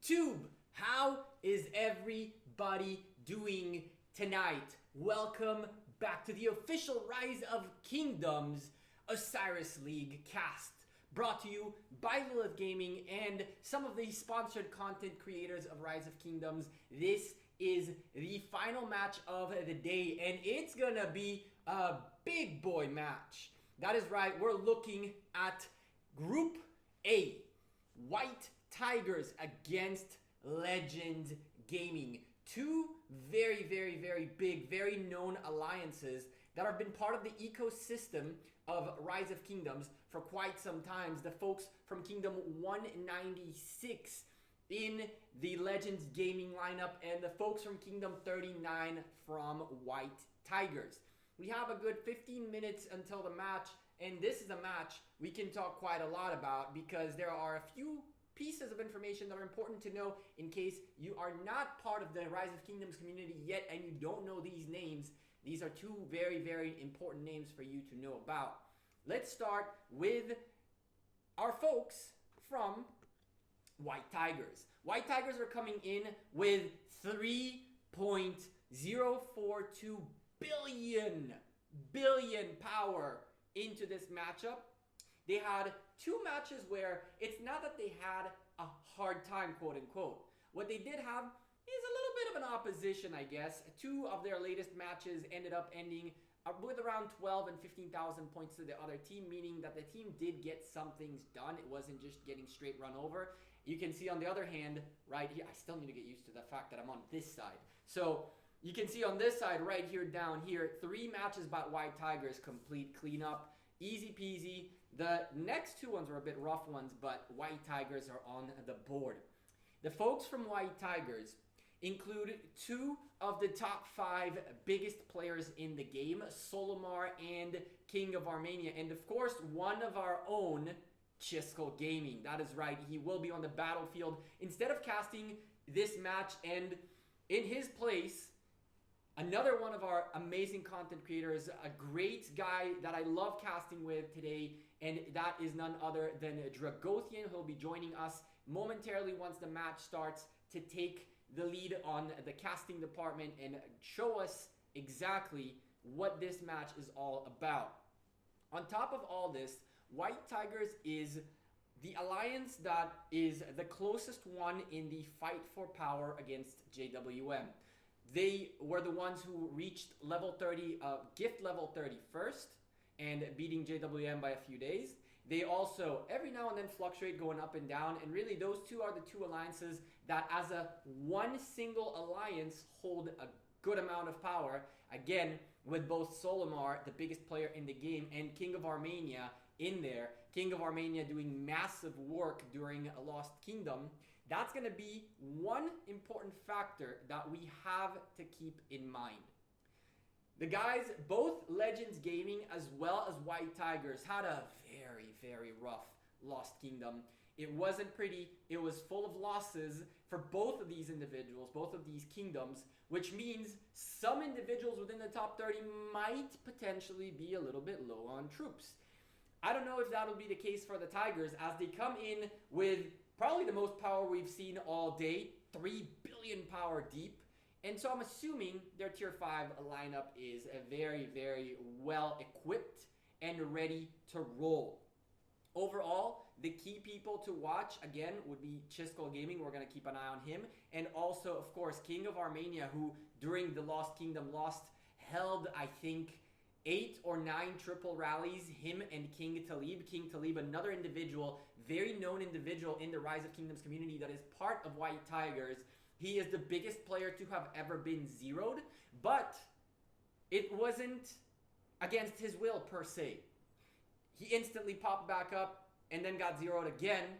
YouTube, how is everybody doing tonight? Welcome back to the official Rise of Kingdoms Osiris League cast, brought to you by Lilith Gaming and some of the sponsored content creators of Rise of Kingdoms. This is the final match of the day, and it's gonna be a big boy match. That is right, we're looking at Group A, White Tigers against Legend Gaming. Two very big, very known alliances that have been part of the ecosystem of Rise of Kingdoms for quite some time. The folks from Kingdom 196 in the Legends Gaming lineup, and the folks from Kingdom 39 from White Tigers. We have a good 15 minutes until the match, and this is a match we can talk quite a lot about because there are a few pieces of information that are important to know in case you are not part of the Rise of Kingdoms community yet and you don't know these names. These are two very important names for you to know about. Let's start with our folks from White Tigers. White Tigers are coming in with 3.042 billion power into this matchup. They had two matches where it's not that they had a hard time, quote unquote. What they did have is a little bit of an opposition, I guess. Two of their latest matches ended up ending with around 12 and 15,000 points to the other team, meaning that the team did get some things done. It wasn't just getting straight run over. You can see on the other hand, right here, I still need to get used to the fact that I'm on this side. So you can see on this side, right here, down here, 3 matches by White Tigers, complete cleanup. Easy peasy. The next 2 ones were a bit rough ones, but White Tigers are on the board. The folks from White Tigers include 2 of the top 5 biggest players in the game, Solomar and King of Armenia, and of course one of our own, Chisco Gaming. That is right, he will be on the battlefield instead of casting this match, and in his place, another one of our amazing content creators, a great guy that I love casting with today, and that is none other than Dragothian, who'll be joining us momentarily once the match starts to take the lead on the casting department and show us exactly what this match is all about. On top of all this, White Tigers is the alliance that is the closest one in the fight for power against JWM. They were the ones who reached level 30, gift level 30 first, and beating JWM by a few days. They also every now and then fluctuate going up and down, and really those two are the two alliances that as a one single alliance hold a good amount of power. Again, with both Solomar, the biggest player in the game, and King of Armenia in there. King of Armenia doing massive work during a Lost Kingdom. That's going to be one important factor that we have to keep in mind. The guys, both Legends Gaming as well as White Tigers, had a very rough Lost Kingdom. It wasn't pretty. It was full of losses for both of these individuals, both of these kingdoms, which means some individuals within the top 30 might potentially be a little bit low on troops. I don't know if that'll be the case for the Tigers as they come in with probably the most power we've seen all day, 3 billion power deep. And so I'm assuming their tier 5 lineup is very well equipped and ready to roll. Overall, the key people to watch, again, would be Chisco Gaming. We're going to keep an eye on him. And also, of course, King of Armenia, who during the Lost Kingdom held, I think, 8 or 9 triple rallies, him and King Talib. King Talib, another individual, very known individual in the Rise of Kingdoms community that is part of White Tigers. He is the biggest player to have ever been zeroed, but it wasn't against his will per se. He instantly popped back up and then got zeroed again,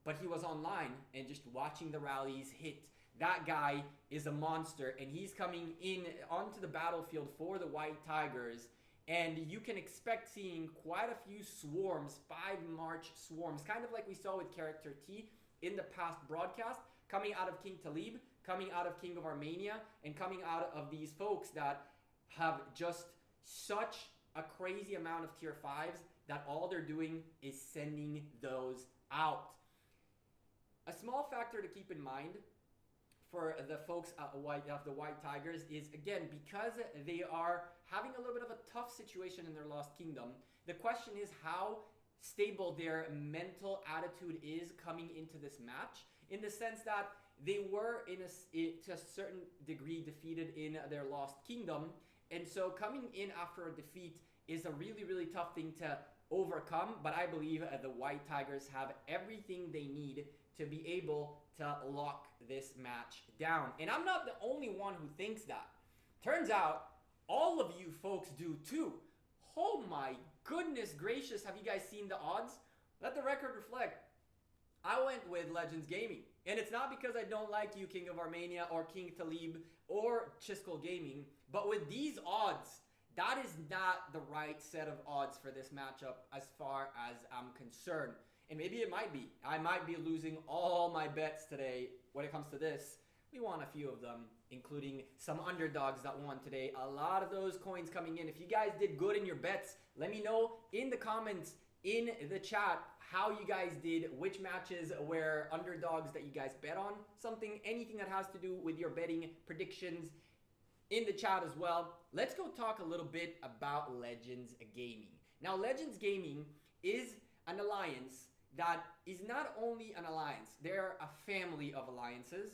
but he was online and just watching the rallies hit. That guy is a monster, and he's coming in onto the battlefield for the White Tigers, and you can expect seeing quite a few swarms, 5 March swarms, kind of like we saw with Character T in the past broadcast, coming out of King Talib, coming out of King of Armenia, and coming out of these folks that have just such a crazy amount of tier 5s that all they're doing is sending those out. A small factor to keep in mind for the folks of the White Tigers is, again, because they are having a little bit of a tough situation in their Lost Kingdom, the question is how stable their mental attitude is coming into this match, in the sense that they were to a certain degree defeated in their Lost Kingdom, and so coming in after a defeat is a really, really tough thing to overcome. But I believe the White Tigers have everything they need to be able to lock this match down. And I'm not the only one who thinks that. Turns out all of you folks do too. Oh my goodness gracious, have you guys seen the odds? Let the record reflect. I went with Legends Gaming. And it's not because I don't like you, King of Armenia, or King Talib, or Chiskel Gaming, but with these odds, that is not the right set of odds for this matchup as far as I'm concerned. And maybe it might be. I might be losing all my bets today when it comes to this. We won a few of them, including some underdogs that won today. A lot of those coins coming in. If you guys did good in your bets, let me know in the comments, in the chat, how you guys did, which matches were underdogs that you guys bet on, something, anything that has to do with your betting predictions in the chat as well. Let's go talk a little bit about Legends Gaming. Now, Legends Gaming is an alliance that is not only an alliance, they're a family of alliances.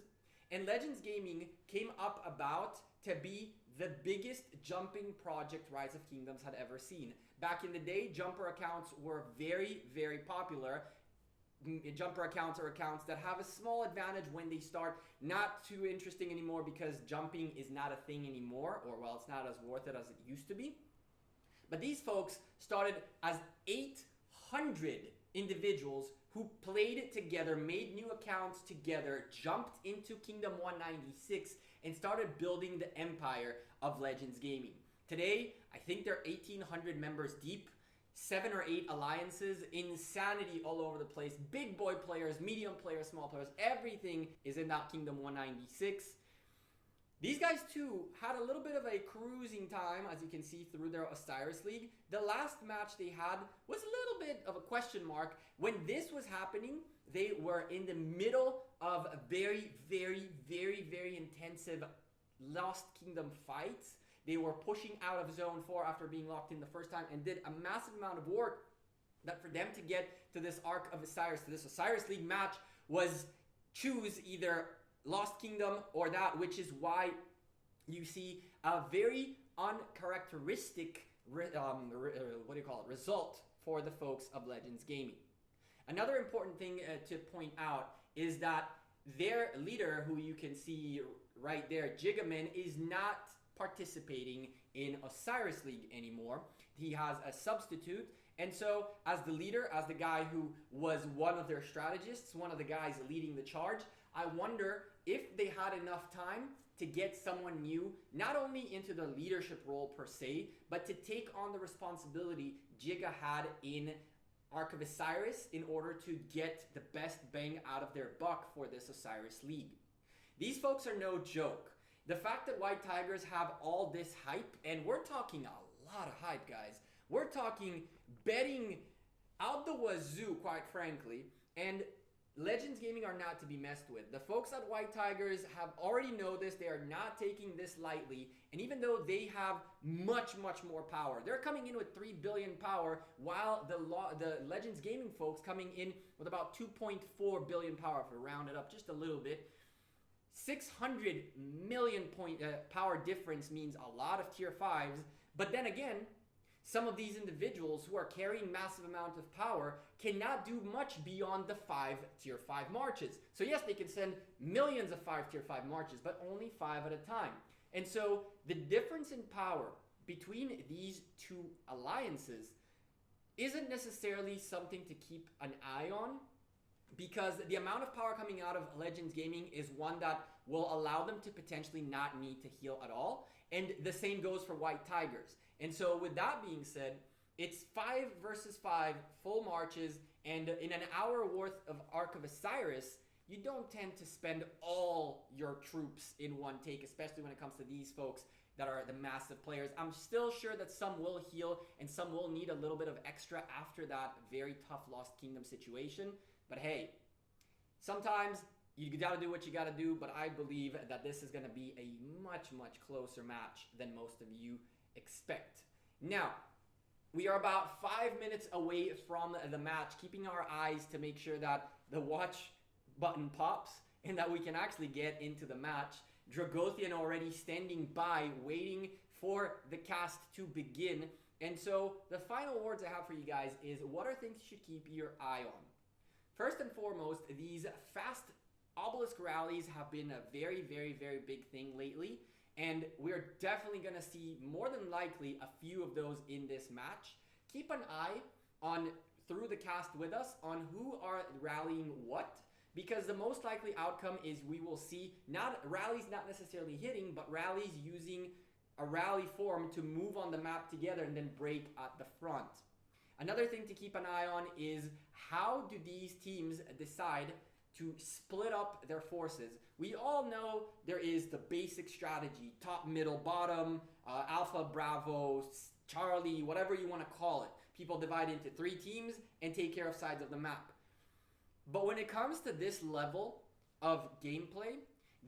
And Legends Gaming came up about to be the biggest jumping project Rise of Kingdoms had ever seen. Back in the day, jumper accounts were very, very popular. Jumper accounts are accounts that have a small advantage when they start. Not too interesting anymore because jumping is not a thing anymore, or well, it's not as worth it as it used to be. But these folks started as 800 individuals who played together, made new accounts together, jumped into Kingdom 196, and started building the empire of Legends Gaming. Today, I think they're 1,800 members deep, 7 or 8 alliances, insanity all over the place, big boy players, medium players, small players, everything is in that Kingdom 196. These guys too had a little bit of a cruising time, as you can see through their Osiris League. The last match they had was a little bit of a question mark. When this was happening, they were in the middle of a very, very, very, very intensive Lost Kingdom fights. They were pushing out of Zone 4 after being locked in the first time and did a massive amount of work that for them to get to this Ark of Osiris, to this Osiris League match, was choose either Lost Kingdom or that, which is why you see a very uncharacteristic result for the folks of Legends Gaming. Another important thing to point out is that their leader, who you can see right there, Jigaman, is not participating in Osiris League anymore. He has a substitute, and so as the leader, as the guy who was one of their strategists, one of the guys leading the charge, I wonder if they had enough time to get someone new, not only into the leadership role per se, but to take on the responsibility Jiga had in Ark of Osiris in order to get the best bang out of their buck for this Osiris League. These folks are no joke. The fact that White Tigers have all this hype, and we're talking a lot of hype, guys. We're talking betting out the wazoo, quite frankly, and Legends Gaming are not to be messed with. The folks at White Tigers have already know this. They are not taking this lightly. And even though they have much, much more power, they're coming in with 3 billion power, while the Legends Gaming folks coming in with about 2.4 billion power, if we round it up just a little bit. 600 million power difference means a lot of tier 5s. But then again, some of these individuals who are carrying massive amount of power cannot do much beyond the 5 tier 5 marches. So yes, they can send millions of 5 tier 5 marches, but only 5 at a time. And so the difference in power between these two alliances isn't necessarily something to keep an eye on, because the amount of power coming out of Legends Gaming is one that will allow them to potentially not need to heal at all. And the same goes for White Tigers. And so with that being said, it's 5 versus 5 full marches, and in an hour worth of Ark of Osiris, you don't tend to spend all your troops in one take, especially when it comes to these folks that are the massive players. I'm still sure that some will heal and some will need a little bit of extra after that very tough Lost Kingdom situation. But hey, sometimes you gotta do what you gotta do, but I believe that this is gonna be a much, much closer match than most of you expect. Now, we are about 5 minutes away from the match, keeping our eyes to make sure that the watch button pops and that we can actually get into the match. Dragothian already standing by, waiting for the cast to begin. And so the final words I have for you guys is, what are things you should keep your eye on? First and foremost, these fast obelisk rallies have been a very, very, very big thing lately. And we're definitely going to see more than likely a few of those in this match. Keep an eye on, through the cast with us, on who are rallying what. Because the most likely outcome is we will see rallies not necessarily hitting, but rallies using a rally form to move on the map together and then break at the front. Another thing to keep an eye on is, how do these teams decide to split up their forces? We all know there is the basic strategy, top, middle, bottom, Alpha, Bravo, Charlie, whatever you want to call it. People divide into 3 teams and take care of sides of the map. But when it comes to this level of gameplay,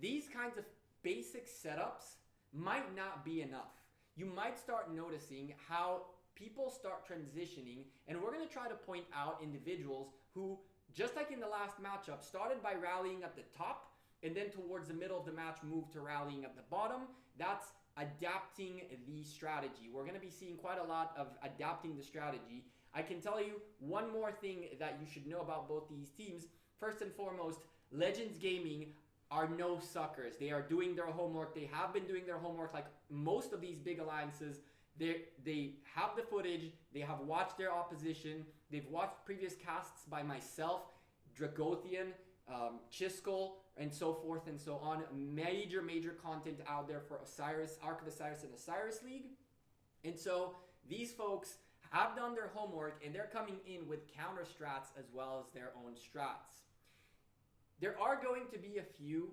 these kinds of basic setups might not be enough. You might start noticing how people start transitioning, and we're going to try to point out individuals who, just like in the last matchup, started by rallying at the top and then towards the middle of the match moved to rallying at the bottom. That's adapting the strategy. We're going to be seeing quite a lot of adapting the strategy. I can tell you one more thing that you should know about both these teams. First and foremost, Legends Gaming are no suckers. They are doing their homework. They have been doing their homework like most of these big alliances. They have the footage. They have watched their opposition. They've watched previous casts by myself, Dragothian, Chiskel, and so forth and so on. Major content out there for Osiris, Ark of Osiris, and Osiris League. And so these folks have done their homework, and they're coming in with counter strats as well as their own strats. There are going to be a few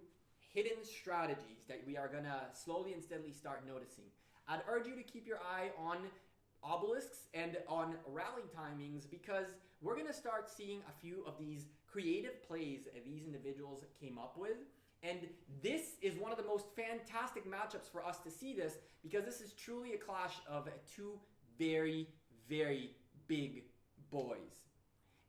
hidden strategies that we are going to slowly and steadily start noticing. I'd urge you to keep your eye on obelisks and on rally timings, because we're going to start seeing a few of these creative plays that these individuals came up with. And this is one of the most fantastic matchups for us to see this, because this is truly a clash of 2 very, very big boys.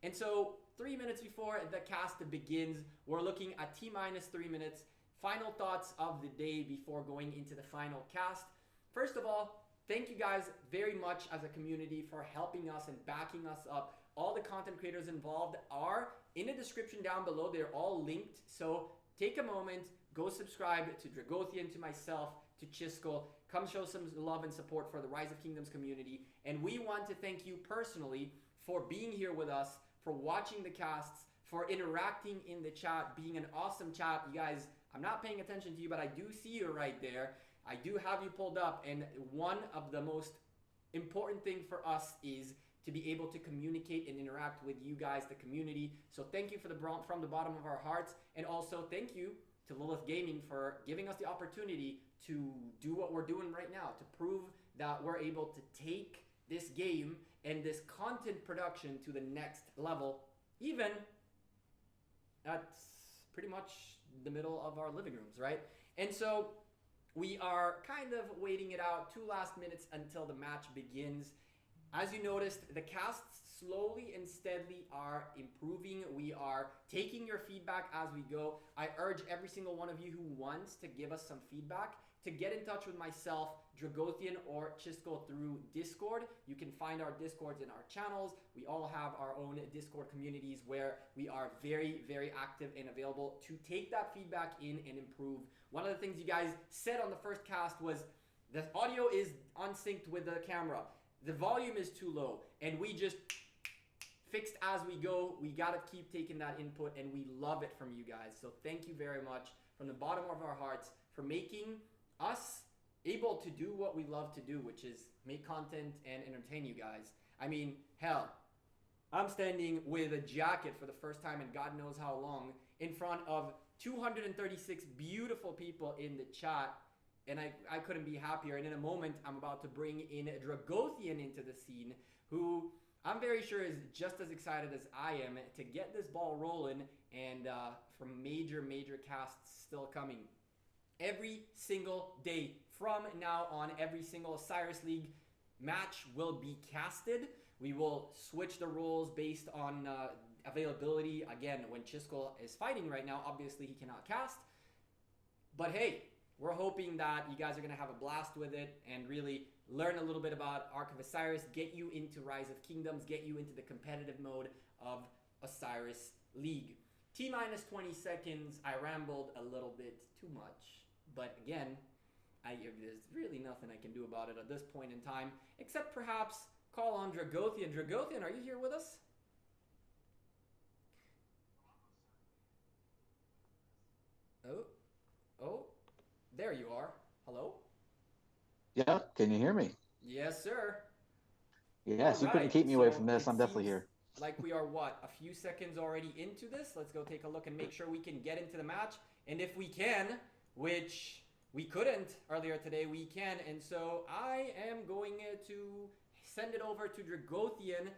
And so 3 minutes before the cast begins, we're looking at T-minus 3 minutes. Final thoughts of the day before going into the final cast. First of all, thank you guys very much as a community for helping us and backing us up. All the content creators involved are in the description down below. They're all linked. So take a moment, go subscribe to Dragothian, to myself, to Chiskel. Come show some love and support for the Rise of Kingdoms community. And we want to thank you personally for being here with us, for watching the casts, for interacting in the chat, being an awesome chat. You guys, I'm not paying attention to you, but I do see you right there. I do have you pulled up, and one of the most important thing for us is to be able to communicate and interact with you guys, the community. So thank you from the bottom of our hearts, and also thank you to Lilith Gaming for giving us the opportunity to do what we're doing right now, to prove that we're able to take this game and this content production to the next level, even at pretty much the middle of our living rooms, right? And so we are kind of waiting it out, 2 last minutes until the match begins. As you noticed, the casts slowly and steadily are improving. We are taking your feedback as we go. I urge every single one of you who wants to give us some feedback to get in touch with myself, Dragothian, or Chiskel through Discord. You can find our Discords in our channels. We all have our own Discord communities where we are very, very active and available to take that feedback in and improve. One of the things you guys said on the first cast was the audio is unsynced with the camera. The volume is too low, and we just fixed as we go. We got to keep taking that input, and we love it from you guys. So thank you very much from the bottom of our hearts for making us able to do what we love to do, which is make content and entertain you guys. I mean, hell, I'm standing with a jacket for the first time in God knows how long in front of 236 beautiful people in the chat, and I couldn't be happier. And in a moment, I'm about to bring in Dragothian into the scene, who I'm very sure is just as excited as I am to get this ball rolling and from major casts still coming. Every single day from now on, every single Osiris League match will be casted. We will switch the rules based on availability. Again, when Chisco is fighting right now, obviously he cannot cast. But hey, we're hoping that you guys are going to have a blast with it and really learn a little bit about Ark of Osiris, get you into Rise of Kingdoms, get you into the competitive mode of Osiris League. T-minus 20 seconds. I rambled a little bit too much. But again, there's really nothing I can do about it at this point in time, except perhaps call on Dragothian. Dragothian, are you here with us? Oh, there you are. Hello? Yeah, can you hear me? Yes, sir. All Yes, you couldn't right. keep me away So from this. it I'm definitely seems here. like we are what, a few seconds already into this. Let's go take a look and make sure we can get into the match. And if we can, which we couldn't earlier today, we can. And so I am going to send it over to Dragothian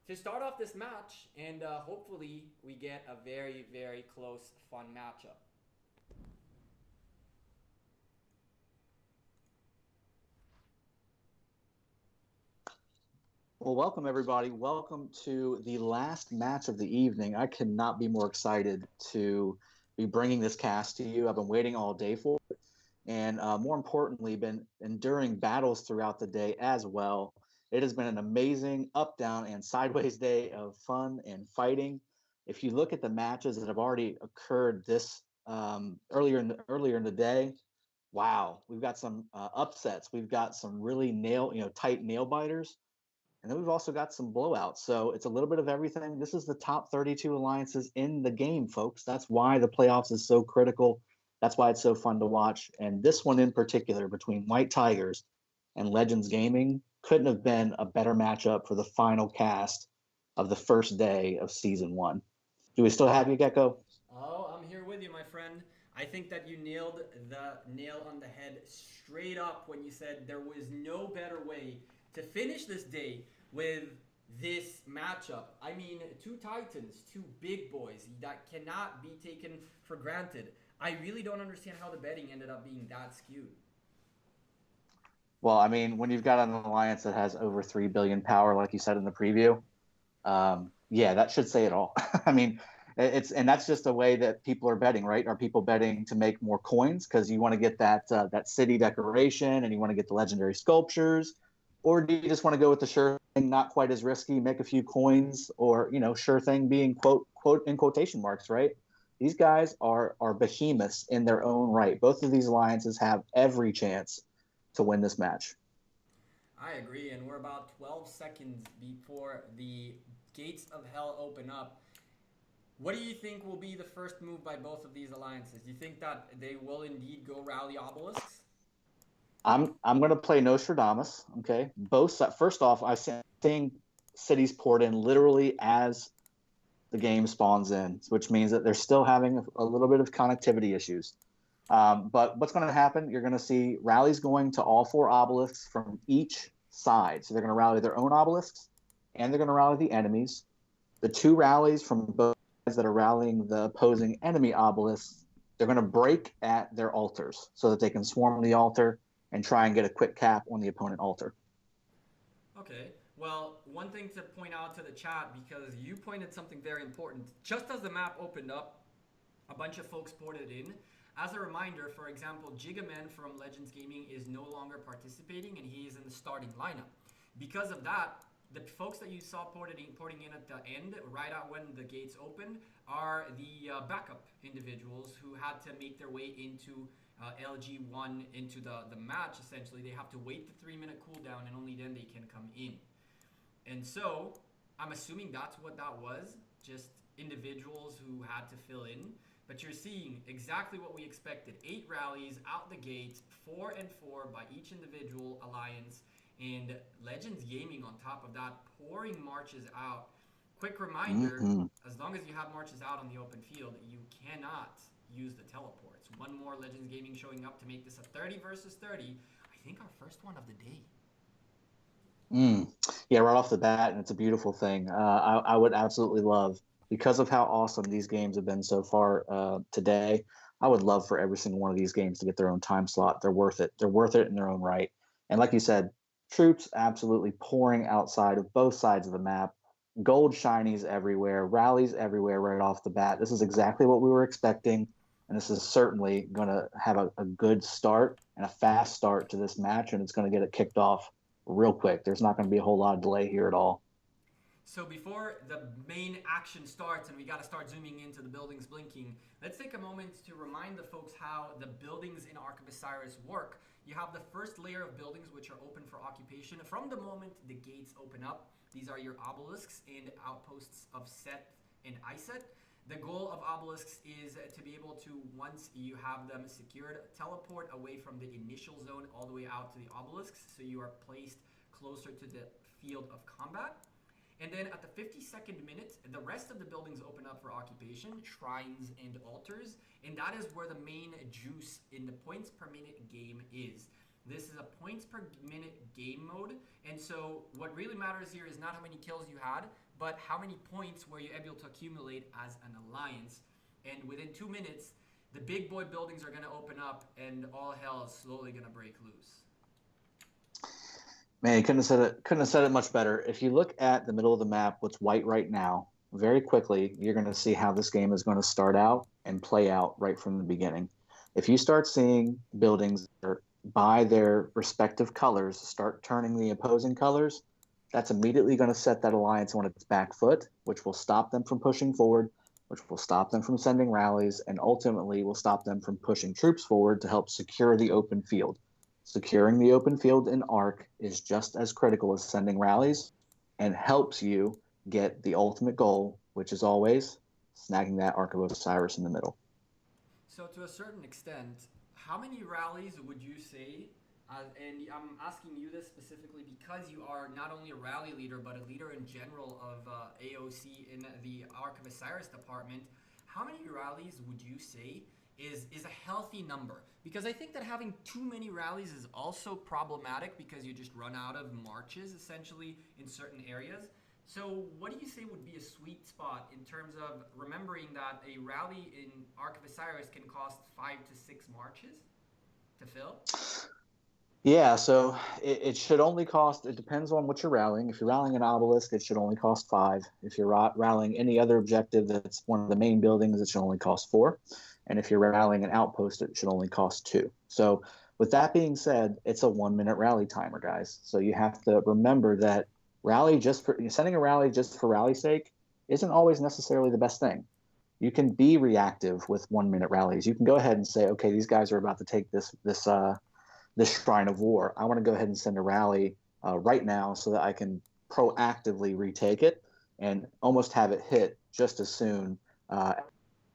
to start off this match. And hopefully we get a very close, fun matchup. Well, welcome everybody. Welcome to the last match of the evening. I cannot be more excited to be bringing this cast to you. I've been waiting all day for it, and more importantly, been enduring battles throughout the day as well. It has been an amazing up, down, and sideways day of fun and fighting. If you look at the matches that have already occurred this earlier in the day, wow, we've got some upsets. We've got some really tight nail biters. And then we've also got some blowouts. So it's a little bit of everything. This is the top 32 alliances in the game, folks. That's why the playoffs is so critical. That's why it's so fun to watch. And this one in particular between White Tigers and Legends Gaming couldn't have been a better matchup for the final cast of the first day of season one. Do we still have you, Gecko? Oh, I'm here with you, my friend. I think that you nailed the nail on the head straight up when you said there was no better way to finish this day with this matchup. I mean, two Titans, two big boys that cannot be taken for granted. I really don't understand how the betting ended up being that skewed. Well, I mean, when you've got an alliance that has over 3 billion power, like you said in the preview, yeah, that should say it all. I mean, and that's just a way that people are betting, right? Are people betting to make more coins because you want to get that city decoration and you want to get the legendary sculptures, or do you just want to go with the sure thing, not quite as risky, make a few coins, or sure thing being quote in quotation marks, right? These guys are behemoths in their own right. Both of these alliances have every chance to win this match. I agree, and we're about 12 seconds before the gates of hell open up. What do you think will be the first move by both of these alliances? Do you think that they will indeed go rally obelisks? I'm going to play Nostradamus. Okay, both first off, I'm seeing cities poured in literally as the game spawns in, which means that they're still having a little bit of connectivity issues. But what's going to happen? You're going to see rallies going to all four obelisks from each side. So they're going to rally their own obelisks, and they're going to rally the enemies. The two rallies from both sides that are rallying the opposing enemy obelisks, they're going to break at their altars so that they can swarm the altar and try and get a quick cap on the opponent altar. Okay. Well, one thing to point out to the chat, because you pointed something very important. Just as the map opened up, a bunch of folks poured it in. As a reminder, for example, Gigaman from Legends Gaming is no longer participating and he is in the starting lineup. Because of that, the folks that you saw porting in at the end, right out when the gates opened, are the backup individuals who had to make their way into LG1 into the match. Essentially, they have to wait the 3-minute cooldown and only then they can come in. And so, I'm assuming that's what that was, just individuals who had to fill in. But you're seeing exactly what we expected. 8 rallies out the gate, 4 and 4 by each individual alliance, and Legends Gaming on top of that, pouring marches out. Quick reminder, Mm-hmm. as long as you have marches out on the open field, you cannot use the teleports. One more Legends Gaming showing up to make this a 30 versus 30. I think our first one of the day. Mm. Yeah, right off the bat, and it's a beautiful thing. I would absolutely love, because of how awesome these games have been so far today. I would love for every single one of these games to get their own time slot. They're worth it. They're worth it in their own right. And like you said, troops absolutely pouring outside of both sides of the map. Gold shinies everywhere, rallies everywhere right off the bat. This is exactly what we were expecting, and this is certainly going to have a good start and a fast start to this match, and it's going to get it kicked off real quick. There's not going to be a whole lot of delay here at all. So before the main action starts and we got to start zooming into the buildings blinking, let's take a moment to remind the folks how the buildings in Ark of Osiris work. You have the first layer of buildings which are open for occupation from the moment the gates open up. These are your obelisks and outposts of Set and Iset. The goal of obelisks is to be able to, once you have them secured, teleport away from the initial zone all the way out to the obelisks, so you are placed closer to the field of combat. And then at the 52nd minute, the rest of the buildings open up for occupation, shrines and altars, and that is where the main juice in the points per minute game is. This is a points per minute game mode, and so what really matters here is not how many kills you had, but how many points were you able to accumulate as an alliance. And within 2 minutes, the big boy buildings are going to open up, and all hell is slowly going to break loose. Man, you couldn't have said it much better. If you look at the middle of the map, what's white right now, very quickly, you're going to see how this game is going to start out and play out right from the beginning. If you start seeing buildings by their respective colors start turning the opposing colors, that's immediately going to set that alliance on its back foot, which will stop them from pushing forward, which will stop them from sending rallies, and ultimately will stop them from pushing troops forward to help secure the open field. Securing the open field in Ark is just as critical as sending rallies and helps you get the ultimate goal, which is always snagging that Ark of Osiris in the middle. So to a certain extent, how many rallies would you say, and I'm asking you this specifically because you are not only a rally leader, but a leader in general of AOC in the Ark of Osiris department, how many rallies would you say is a healthy number? Because I think that having too many rallies is also problematic because you just run out of marches essentially in certain areas. So what do you say would be a sweet spot in terms of remembering that a rally in Ark of Osiris can cost 5 to 6 marches to fill? Yeah, so it should only cost, it depends on what you're rallying. If you're rallying an obelisk, it should only cost 5. If you're rallying any other objective that's one of the main buildings, it should only cost 4. And if you're rallying an outpost, it should only cost 2. So with that being said, it's a 1-minute rally timer, guys. So you have to remember that sending a rally just for rally's sake isn't always necessarily the best thing. You can be reactive with 1-minute rallies. You can go ahead and say, okay, these guys are about to take this shrine of war. I want to go ahead and send a rally right now so that I can proactively retake it and almost have it hit just as soon,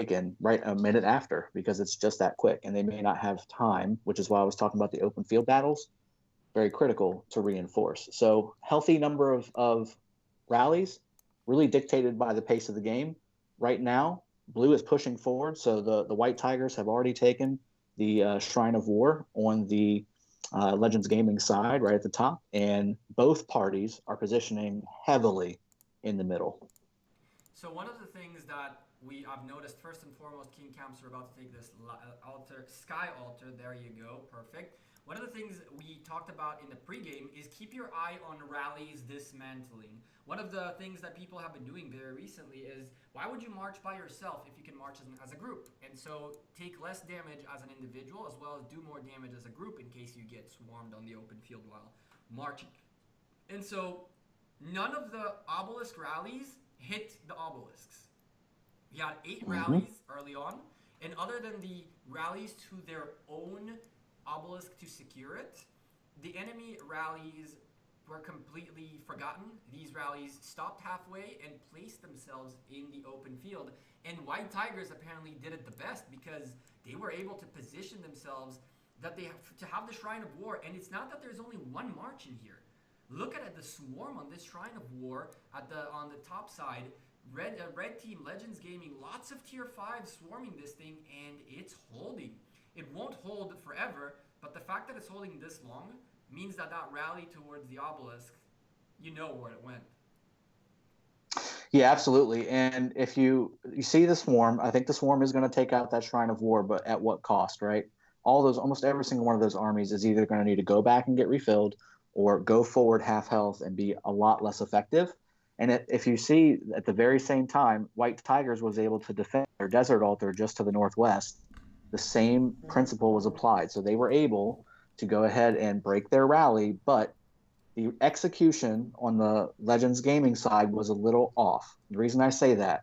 again, right a minute after, because it's just that quick. And they may not have time, which is why I was talking about the open field battles, very critical to reinforce. So healthy number of rallies, really dictated by the pace of the game. Right now, blue is pushing forward, so the white tigers have already taken the Shrine of War on the Legends Gaming side, right at the top, and both parties are positioning heavily in the middle. So one of the things that I've noticed, first and foremost, King Camps are about to take this sky altar. There you go, perfect. One of the things we talked about in the pregame is keep your eye on rallies dismantling. One of the things that people have been doing very recently is, why would you march by yourself if you can march as a group? And so take less damage as an individual as well as do more damage as a group in case you get swarmed on the open field while marching. And so none of the obelisk rallies hit the obelisks. We had 8 rallies early on, and other than the rallies to their own obelisk to secure it, the enemy rallies were completely forgotten. These rallies stopped halfway and placed themselves in the open field. And White Tigers apparently did it the best because they were able to position themselves that they have to have the Shrine of War. And it's not that there's only one march in here. Look at the swarm on this Shrine of War on the top side. Red team, Legends Gaming, lots of tier 5 swarming this thing, and it's holding. It won't hold forever, but the fact that it's holding this long means that rally towards the obelisk you know where it went. Yeah, absolutely. And if you see the swarm, I think the swarm is going to take out that Shrine of War, but at what cost, right? All those, almost every single one of those armies is either going to need to go back and get refilled, or go forward half health and be a lot less effective. And if you see at the very same time, White Tigers was able to defend their desert altar just to the northwest, the same principle was applied. So they were able to go ahead and break their rally, but the execution on the Legends Gaming side was a little off. The reason I say that,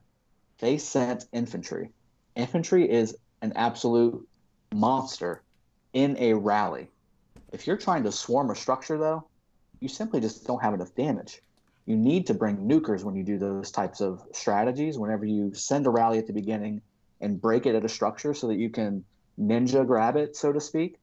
they sent infantry. Infantry is an absolute monster in a rally. If you're trying to swarm a structure, though, you simply just don't have enough damage. You need to bring nukers when you do those types of strategies, whenever you send a rally at the beginning and break it at a structure so that you can ninja grab it, so to speak.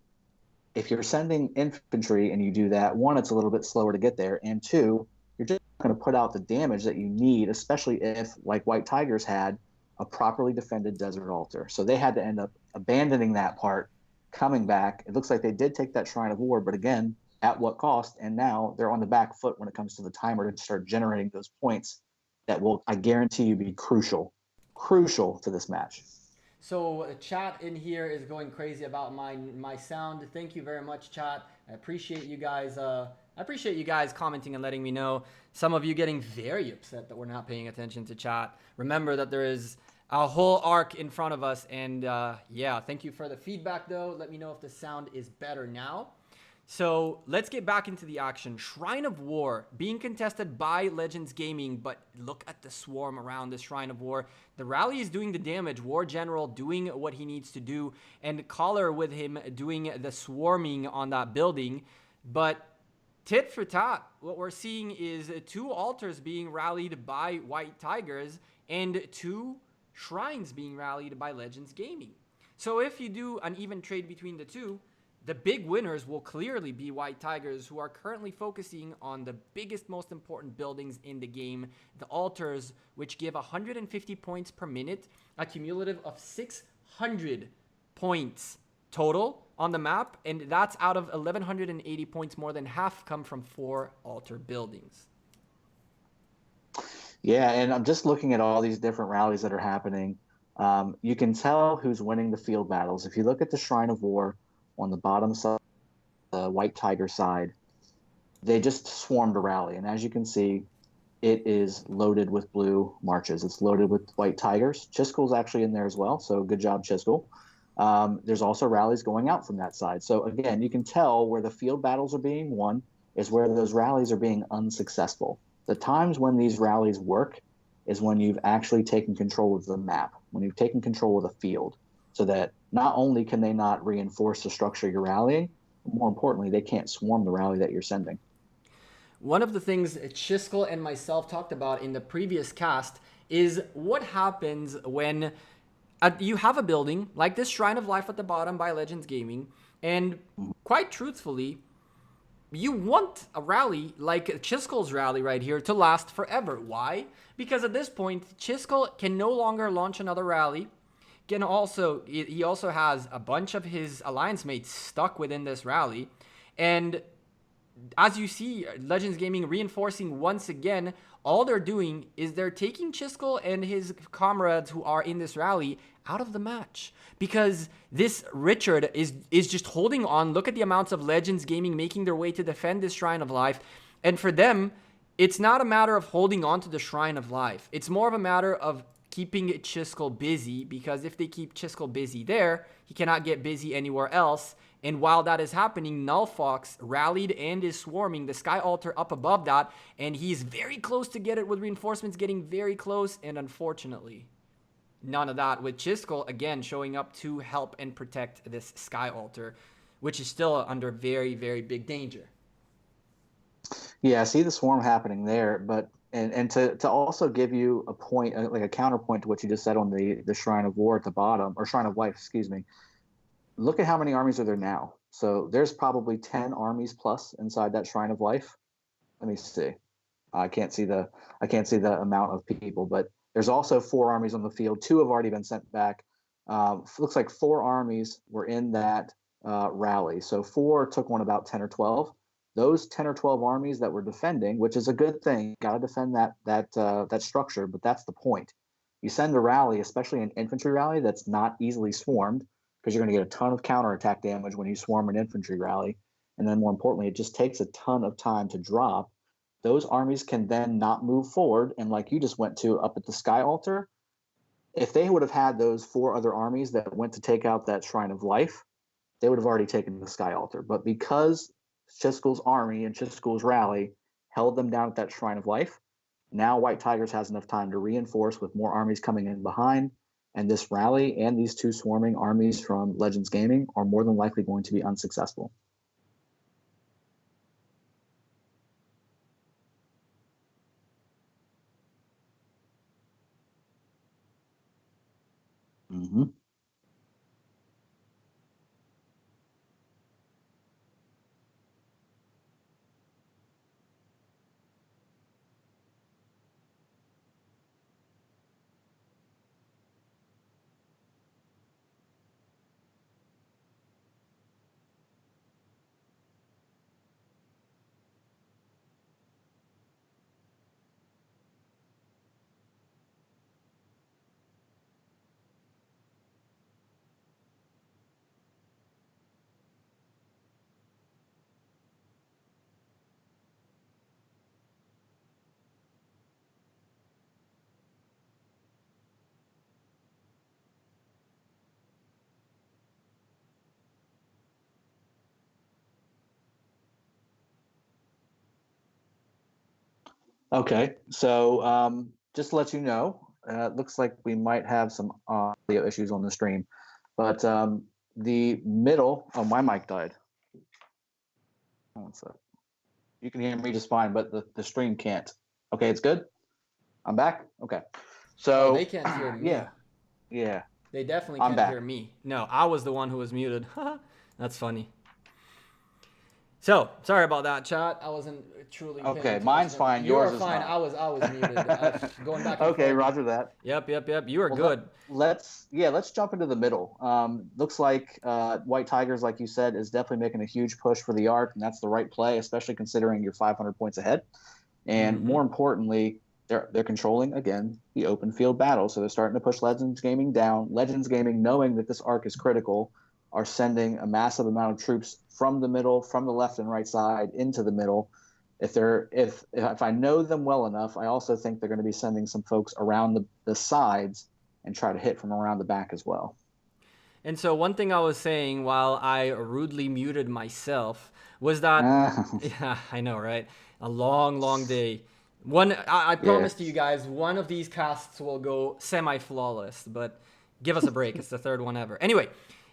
If you're sending infantry and you do that, one, it's a little bit slower to get there, and two, you're just going to put out the damage that you need, especially if, like White Tigers had, a properly defended desert altar. So they had to end up abandoning that part, coming back. It looks like they did take that Shrine of War, but again, at what cost? And now they're on the back foot when it comes to the timer to start generating those points that will, I guarantee you, be crucial to this match. So chat in here is going crazy about my sound. Thank you very much, chat. I appreciate you guys. I appreciate you guys commenting and letting me know. Some of you getting very upset that we're not paying attention to chat. Remember that there is a whole arc in front of us, and yeah, thank you for the feedback though. Let me know if the sound is better now. So let's get back into the action. Shrine of War being contested by Legends Gaming, but look at the swarm around this Shrine of War. The rally is doing the damage, War General doing what he needs to do, and Collar with him doing the swarming on that building. But tit for tat, what we're seeing is 2 altars being rallied by White Tigers and 2 shrines being rallied by Legends Gaming. So if you do an even trade between the two, the big winners will clearly be White Tigers, who are currently focusing on the biggest, most important buildings in the game, the altars, which give 150 points per minute, a cumulative of 600 points total on the map, and that's out of 1,180 points. More than half come from 4 altar buildings. Yeah, and I'm just looking at all these different rallies that are happening. You can tell who's winning the field battles. If you look at the Shrine of War, on the bottom side, the White Tiger side, they just swarmed a rally. And as you can see, it is loaded with blue marches. It's loaded with White Tigers. Chiskel's actually in there as well, so good job, Chiskel. There's also rallies going out from that side. So again, you can tell where the field battles are being won is where those rallies are being unsuccessful. The times when these rallies work is when you've actually taken control of the map, when you've taken control of the field, so that not only can they not reinforce the structure you're rallying, but more importantly, they can't swarm the rally that you're sending. One of the things Chiskel and myself talked about in the previous cast is what happens when you have a building like this Shrine of Life at the bottom by Legends Gaming, and quite truthfully, you want a rally like Chiskel's rally right here to last forever. Why? Because at this point, Chiskel can no longer launch another rally. He also has a bunch of his alliance mates stuck within this rally. And as you see, Legends Gaming reinforcing once again, all they're doing is they're taking Chiskel and his comrades who are in this rally out of the match. Because this Richard is just holding on. Look at the amounts of Legends Gaming making their way to defend this Shrine of Life. And for them, it's not a matter of holding on to the Shrine of Life. It's more of a matter of keeping Chiskel busy, because if they keep Chiskel busy there, he cannot get busy anywhere else. And while that is happening, Nullfox rallied and is swarming the Sky Altar up above that, and he's very close to get it with reinforcements getting very close, and unfortunately, none of that with Chiskel again showing up to help and protect this Sky Altar, which is still under very, very big danger. Yeah, I see the swarm happening there, but and to also give you a point, like a counterpoint to what you just said on the Shrine of War at the bottom, or Shrine of Life, excuse me. Look at how many armies are there now. So there's probably 10 armies plus inside that Shrine of Life. Let me see. I can't see the amount of people, but there's also 4 armies on the field. 2 have already been sent back. Looks like 4 armies were in that rally. So 4 took on about 10 or 12. those 10 or 12 armies that were defending, which is a good thing, got to defend that structure, but that's the point. You send a rally, especially an infantry rally that's not easily swarmed, because you're going to get a ton of counterattack damage when you swarm an infantry rally. And then more importantly, it just takes a ton of time to drop. Those armies can then not move forward. And like you just went to up at the Sky Altar, if they would have had those 4 other armies that went to take out that Shrine of Life, they would have already taken the Sky Altar. But because Chiskul's army and Chiskul's rally held them down at that Shrine of Life, now White Tigers has enough time to reinforce with more armies coming in behind. And this rally and these 2 swarming armies from Legends Gaming are more than likely going to be unsuccessful. Mm-hmm. Okay, so just to let you know, it looks like we might have some audio issues on the stream, but the middle. Oh, my mic died. One sec. You can hear me just fine, but the stream can't. Okay, it's good. I'm back. Okay, so they can't hear me. Yeah. They definitely can't hear me. No, I was the one who was muted. That's funny. So sorry about that, chat. I wasn't truly. Okay, mine's fine. Yours is fine. not. I was muted. Going back. And Okay, forth. Roger that. Yep. You are good. Let's jump into the middle. Looks like White Tigers, like you said, is definitely making a huge push for the arc, and that's the right play, especially considering you're 500 points ahead. And more importantly, they're controlling again the open field battle, so they're starting to push Legends Gaming down. Legends Gaming, knowing that this arc is critical, are sending a massive amount of troops from the middle, from the left and right side into the middle. If I know them well enough, I also think they're going to be sending some folks around the sides and try to hit from around the back as well. And so one thing I was saying while I rudely muted myself was that yeah, I know, right? A long day. I promise to you guys, one of these casts will go semi-flawless, but give us a break. It's the 3rd one ever. Anyway,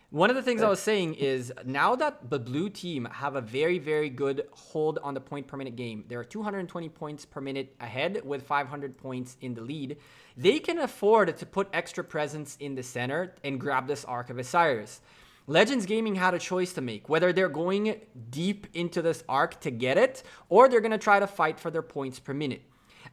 one of the things I was saying is now that the blue team have a very, very good hold on the point per minute game, they're 220 points per minute ahead with 500 points in the lead. They can afford to put extra presence in the center and grab this Ark of Osiris. Legends Gaming had a choice to make, whether they're going deep into this arc to get it, or they're going to try to fight for their points per minute.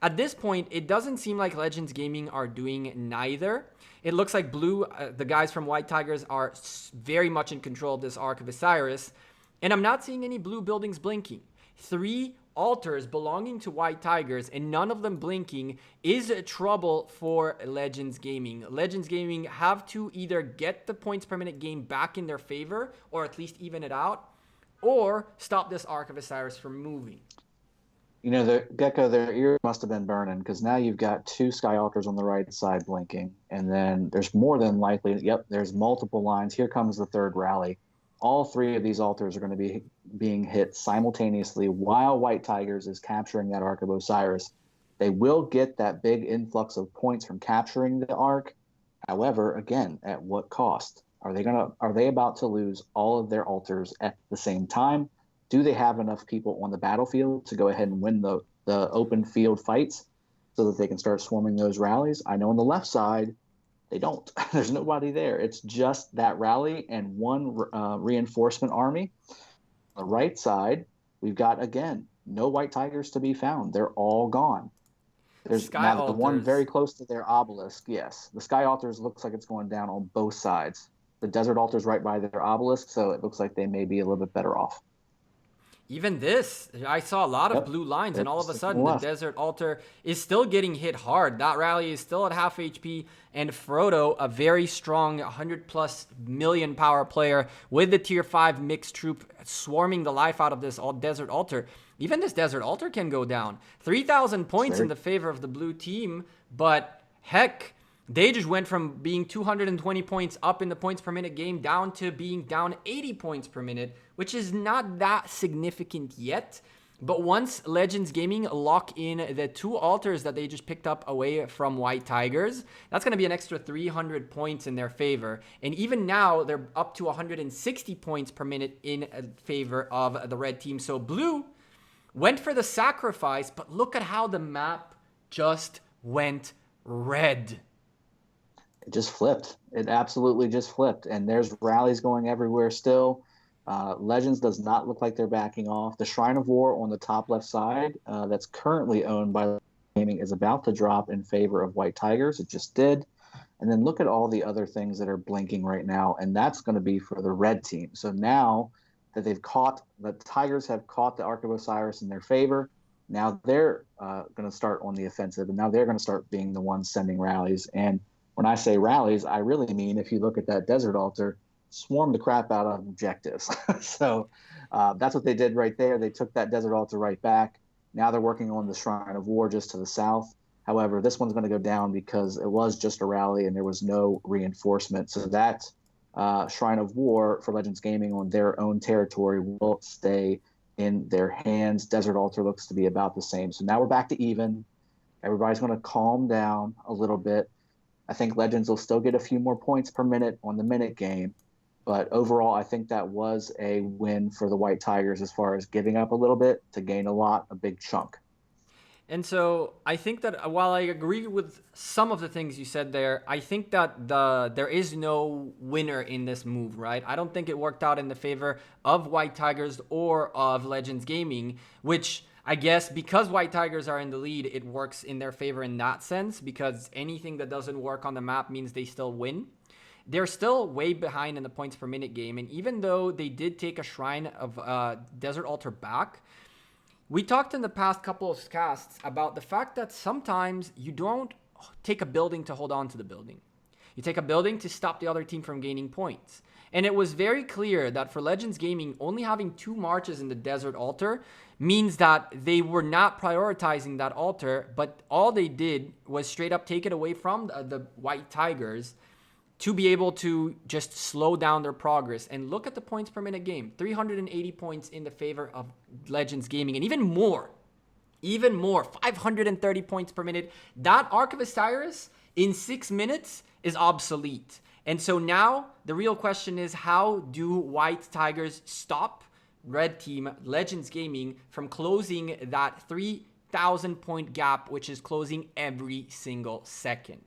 At this point, it doesn't seem like Legends Gaming are doing neither. It looks like blue, the guys from White Tigers, are very much in control of this Ark of Osiris, and I'm not seeing any blue buildings blinking. 3 altars belonging to White Tigers and none of them blinking is trouble for Legends Gaming. Legends Gaming have to either get the points per minute game back in their favor, or at least even it out, or stop this Ark of Osiris from moving. You know, the Gecko, their ear must have been burning, because now you've got 2 Sky Altars on the right side blinking, and then there's more than likely, there's multiple lines. Here comes the 3rd rally. All 3 of these altars are going to be being hit simultaneously while White Tigers is capturing that Ark of Osiris. They will get that big influx of points from capturing the Ark. However, again, at what cost? Are they about to lose all of their altars at the same time? Do they have enough people on the battlefield to go ahead and win the open field fights so that they can start swarming those rallies? I know on the left side, they don't. There's nobody there. It's just that rally and 1 reinforcement army. On the right side, we've got, again, no White Tigers to be found. They're all gone. There's now the one very close to their obelisk. Yes, the Sky Altars looks like it's going down on both sides. The Desert Altar's right by their obelisk, so it looks like they may be a little bit better off. Even this, I saw a lot of blue lines, and all of a sudden the Desert Altar is still getting hit hard. That rally is still at half HP, and Frodo, a very strong 100+ million power player with the tier 5 mixed troop swarming the life out of this Desert Altar. Even this Desert Altar can go down. 3,000 points in the favor of the blue team, but heck, they just went from being 220 points up in the points per minute game down to being down 80 points per minute, which is not that significant yet. But once Legends Gaming lock in the 2 altars that they just picked up away from White Tigers, that's going to be an extra 300 points in their favor. And even now, they're up to 160 points per minute in favor of the red team. So blue went for the sacrifice, but look at how the map just went red. It just flipped. It absolutely just flipped. And there's rallies going everywhere still. Legends does not look like they're backing off. The Shrine of War on the top left side, that's currently owned by Gaming, is about to drop in favor of White Tigers. It just did. And then look at all the other things that are blinking right now, and that's going to be for the red team. So now that the Tigers have caught the Ark of Osiris in their favor, now they're going to start on the offensive, and now they're going to start being the ones sending rallies. And when I say rallies, I really mean, if you look at that Desert Altar, swarm the crap out of objectives. So that's what they did right there. They took that Desert Altar right back. Now they're working on the Shrine of War just to the south. However, this one's going to go down because it was just a rally and there was no reinforcement. So that Shrine of War for Legends Gaming on their own territory will stay in their hands. Desert Altar looks to be about the same. So now we're back to even. Everybody's going to calm down a little bit. I think Legends will still get a few more points per minute on the minute game. But overall, I think that was a win for the White Tigers as far as giving up a little bit to gain a big chunk. And so I think that while I agree with some of the things you said there, I think that there is no winner in this move, right? I don't think it worked out in the favor of White Tigers or of Legends Gaming, which I guess because White Tigers are in the lead, it works in their favor in that sense, because anything that doesn't work on the map means they still win. They're still way behind in the points per minute game, and even though they did take a Shrine of Desert Altar back, we talked in the past couple of casts about the fact that sometimes you don't take a building to hold on to the building. You take a building to stop the other team from gaining points. And it was very clear that for Legends Gaming, only having 2 marches in the Desert Altar means that they were not prioritizing that altar, but all they did was straight up take it away from the White Tigers to be able to just slow down their progress. And look at the points per minute game. 380 points in the favor of Legends Gaming. And even more, 530 points per minute. That Ark of Osiris in 6 minutes is obsolete. And so now the real question is, how do White Tigers stop red team Legends Gaming from closing that 3,000 point gap, which is closing every single second?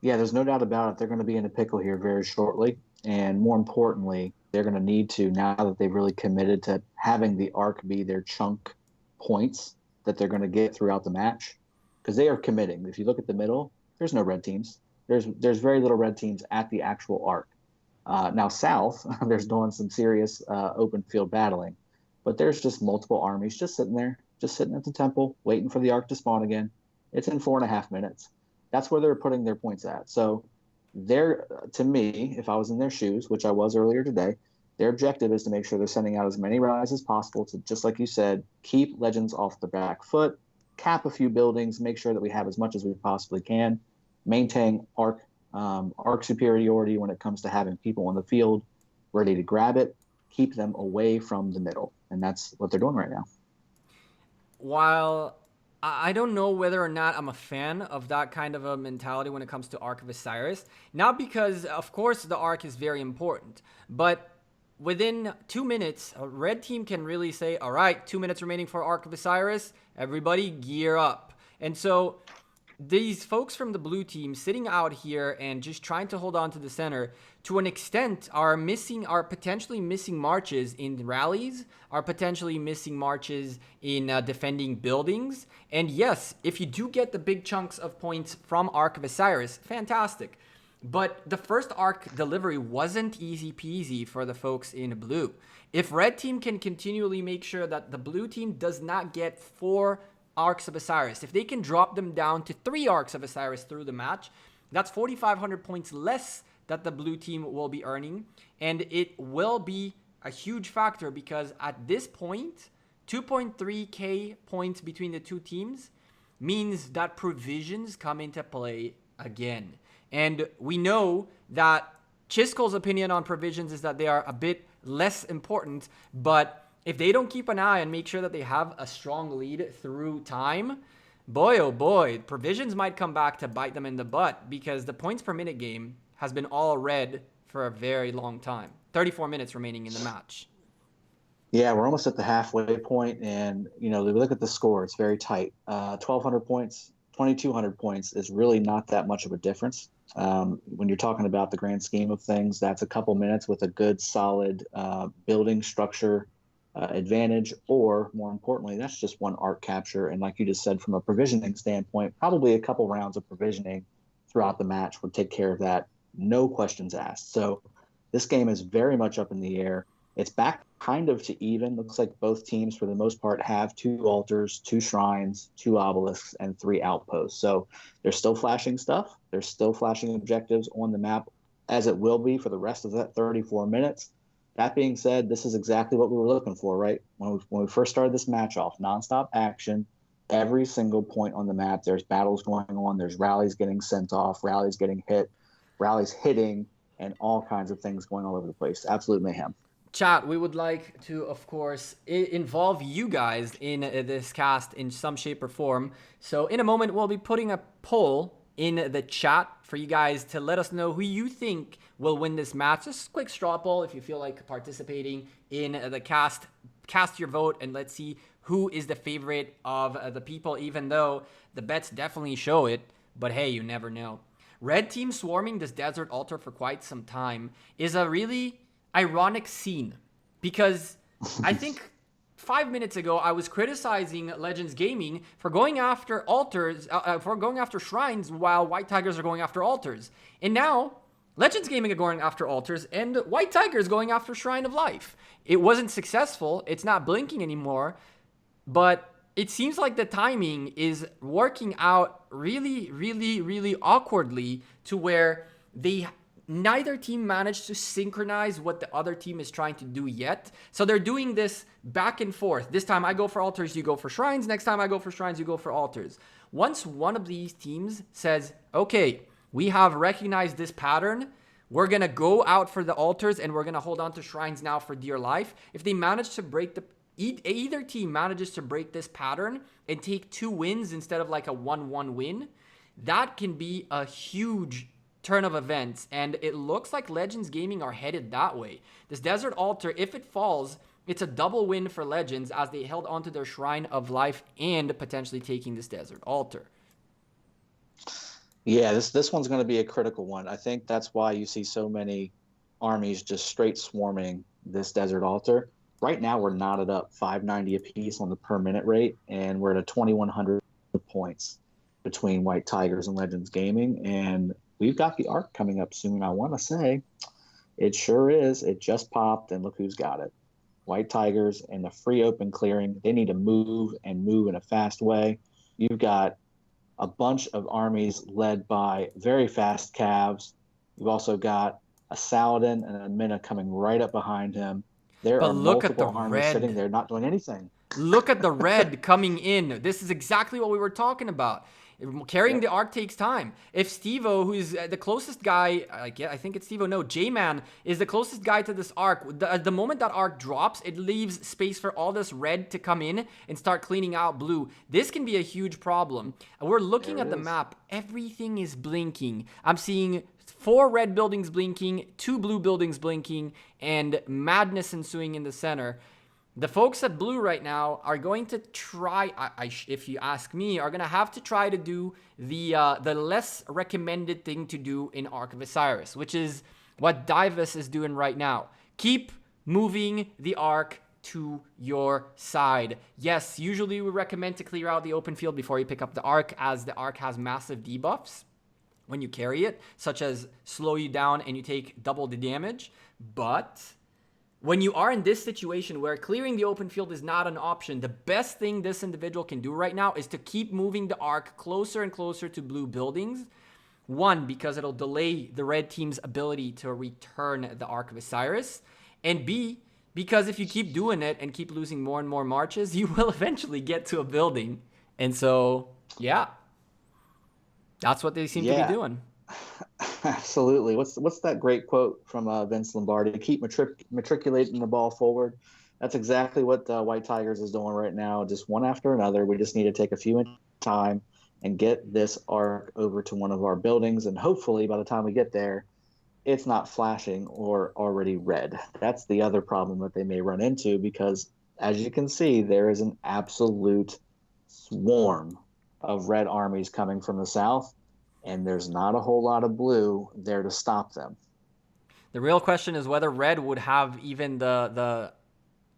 Yeah, there's no doubt about it. They're going to be in a pickle here very shortly. And more importantly, they're going to need to, now that they've really committed to having the Ark be their chunk points that they're going to get throughout the match, because they are committing. If you look at the middle, there's no red teams. There's very little red teams at the actual Ark. Now south, there's doing some serious open field battling, but there's just multiple armies just sitting there, just sitting at the temple, waiting for the Ark to spawn again. It's in 4.5 minutes. That's where they're putting their points at. So they're, to me, if I was in their shoes, which I was earlier today, their objective is to make sure they're sending out as many rallies as possible to, just like you said, keep Legends off the back foot, cap a few buildings, make sure that we have as much as we possibly can, maintain Ark superiority when it comes to having people on the field ready to grab it, keep them away from the middle. And that's what they're doing right now. While I don't know whether or not I'm a fan of that kind of a mentality when it comes to Ark of Osiris. Not because, of course, the Ark is very important, but within 2 minutes, a red team can really say, all right, 2 minutes remaining for Ark of Osiris, everybody gear up. And so these folks from the blue team sitting out here and just trying to hold on to the center, to an extent, are potentially missing marches in rallies, are potentially missing marches in defending buildings. And yes, if you do get the big chunks of points from Ark of Osiris, fantastic. But the first arc delivery wasn't easy peasy for the folks in blue. If red team can continually make sure that the blue team does not get 4 arcs of Osiris, if they can drop them down to 3 arcs of Osiris through the match, that's 4,500 points less that the blue team will be earning. And it will be a huge factor because at this point, 2.3k points between the two teams means that provisions come into play again. And we know that Chisco's opinion on provisions is that they are a bit less important, but if they don't keep an eye and make sure that they have a strong lead through time, boy, oh boy, provisions might come back to bite them in the butt because the points per minute game has been all red for a very long time. 34 minutes remaining in the match. Yeah, we're almost at the halfway point, and we look at the score; it's very tight. 1,200 points, 2,200 points is really not that much of a difference. When you're talking about the grand scheme of things, that's a couple minutes with a good, solid building structure advantage, or more importantly, that's just one arc capture. And like you just said, from a provisioning standpoint, probably a couple rounds of provisioning throughout the match would take care of that, no questions asked. So this game is very much up in the air. It's back kind of to even. Looks like both teams, for the most part, have 2 altars, 2 shrines, 2 obelisks, and 3 outposts. So they're still flashing stuff. They're still flashing objectives on the map, as it will be for the rest of that 34 minutes. That being said, this is exactly what we were looking for, right? When we first started this match off, nonstop action, every single point on the map. There's battles going on. There's rallies getting sent off, rallies getting hit, rallies hitting, and all kinds of things going all over the place. Absolute mayhem. Chat, we would like to, of course, involve you guys in this cast in some shape or form. So in a moment, we'll be putting a poll in the chat for you guys to let us know who you think will win this match. Just a quick straw poll if you feel like participating in the cast. Cast your vote and let's see who is the favorite of the people, even though the bets definitely show it. But hey, you never know. Red team swarming this desert altar for quite some time is a really ironic scene because I think 5 minutes ago I was criticizing Legends Gaming for going after altars, for going after shrines while White Tigers are going after altars. And now Legends Gaming are going after altars and White Tigers going after Shrine of Life. It wasn't successful. It's not blinking anymore, but it seems like the timing is working out really, really, really awkwardly to where neither team managed to synchronize what the other team is trying to do yet. So they're doing this back and forth. This time I go for altars, you go for shrines. Next time I go for shrines, you go for altars. Once one of these teams says, okay, we have recognized this pattern, we're going to go out for the altars and we're going to hold on to shrines now for dear life. If they manage to break either team manages to break this pattern and take 2 wins instead of like a 1-1 win, that can be a huge turn of events, and it looks like Legends Gaming are headed that way. This Desert Altar, if it falls, it's a double win for Legends as they held onto their Shrine of Life and potentially taking this Desert Altar. Yeah, this one's going to be a critical one. I think that's why you see so many armies just straight swarming this Desert Altar. Right now, we're knotted up 590 apiece on the per minute rate, and we're at a 2,100 points between White Tigers and Legends Gaming, and we've got the arc coming up soon, I want to say. It sure is. It just popped, and look who's got it. White Tigers and the free open clearing. They need to move and move in a fast way. You've got a bunch of armies led by very fast Cavs. You've also got a Saladin and a Mina coming right up behind him. There are multiple armies sitting there not doing anything. Look at the red coming in. This is exactly what we were talking about. Carrying the arc takes time. If Steve-O, who is the closest guy, I think it's Steve-O, no, J-Man is the closest guy to this arc. The moment that arc drops, it leaves space for all this red to come in and start cleaning out blue. This can be a huge problem. We're looking at the map. Everything is blinking. I'm seeing 4 red buildings blinking, 2 blue buildings blinking, and madness ensuing in the center. The folks at blue right now are going to try, if you ask me, are going to have to try to do the less recommended thing to do in Ark of Osiris, which is what Divus is doing right now. Keep moving the Ark to your side. Yes, usually we recommend to clear out the open field before you pick up the Ark, as the Ark has massive debuffs. when you carry it, such as slow you down and you take double the damage. But when you are in this situation where clearing the open field is not an option, the best thing this individual can do right now is to keep moving the arc closer and closer to blue buildings. One, because it'll delay the red team's ability to return the Ark of Osiris. And B, because if you keep doing it and keep losing more and more marches, you will eventually get to a building. And so, yeah, that's what they seem to be doing. Absolutely. What's that great quote from Vince Lombardi? Keep matriculating the ball forward. That's exactly what the White Tigers is doing right now, just one after another. We just need to take a few minutes time and get this arc over to one of our buildings, and hopefully by the time we get there, it's not flashing or already red. That's the other problem that they may run into, because as you can see, there is an absolute swarm of red armies coming from the south, and there's not a whole lot of blue there to stop them. The real question is whether red would have even the